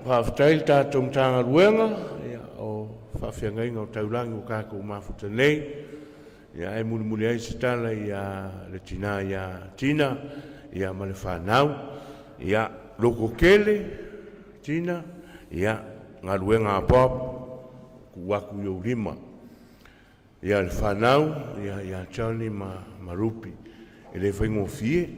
whaftail tātou mtanga ruenga ia o whawhiangai ngau taulangi o kako mafuta nei ia e muli ai se tala ia le tina ia tina ia ma le whanau ia loko kele tina ia ngā ruenga a pop ku waku iau lima ia le whanau ia chani ma rupi e le whaingo fie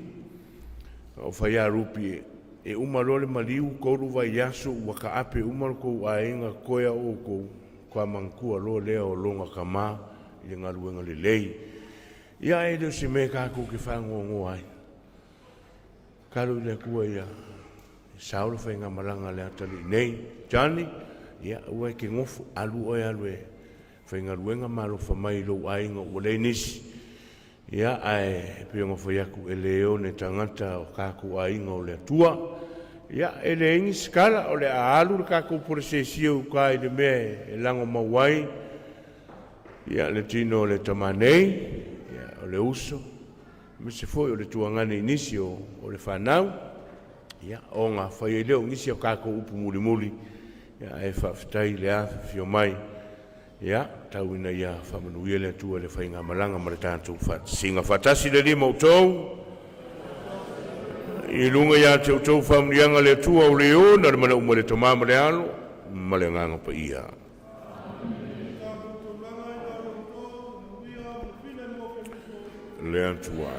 o whaia rupi e umalole maliu koru vai yaso waka ape umal ko ainga koia o ko kwa mankua lo leo longa kama i ngā ruenga le lei ia e leo se me kako ke whango ai karu le kua ia sauro whainga malanga le atali nei jani ia ua ke ngofu alu oi alu e whainga ruenga malo whamai lo ainga o le nisi ia ai pionga whaiaku e leo ne tangata o kako ainga o le atua ia e le ingi skala o le aalu le kako pore se siu ka i le mea e lango mawai ia le tino le tamanei ia o le uso me se foi o le tuangane inisi o le whanau ia o ngā whai leo ngisi o kako upu muli muli ia e whaftai le a fio mai ia tau ina ia whamanuia le atua le whainga malanga ma le tātou singa whatasi le lima utou i lunga ia te utou whamrianga le atua o leo na le mana umare tamama le alo ma le nganga pa ia le atua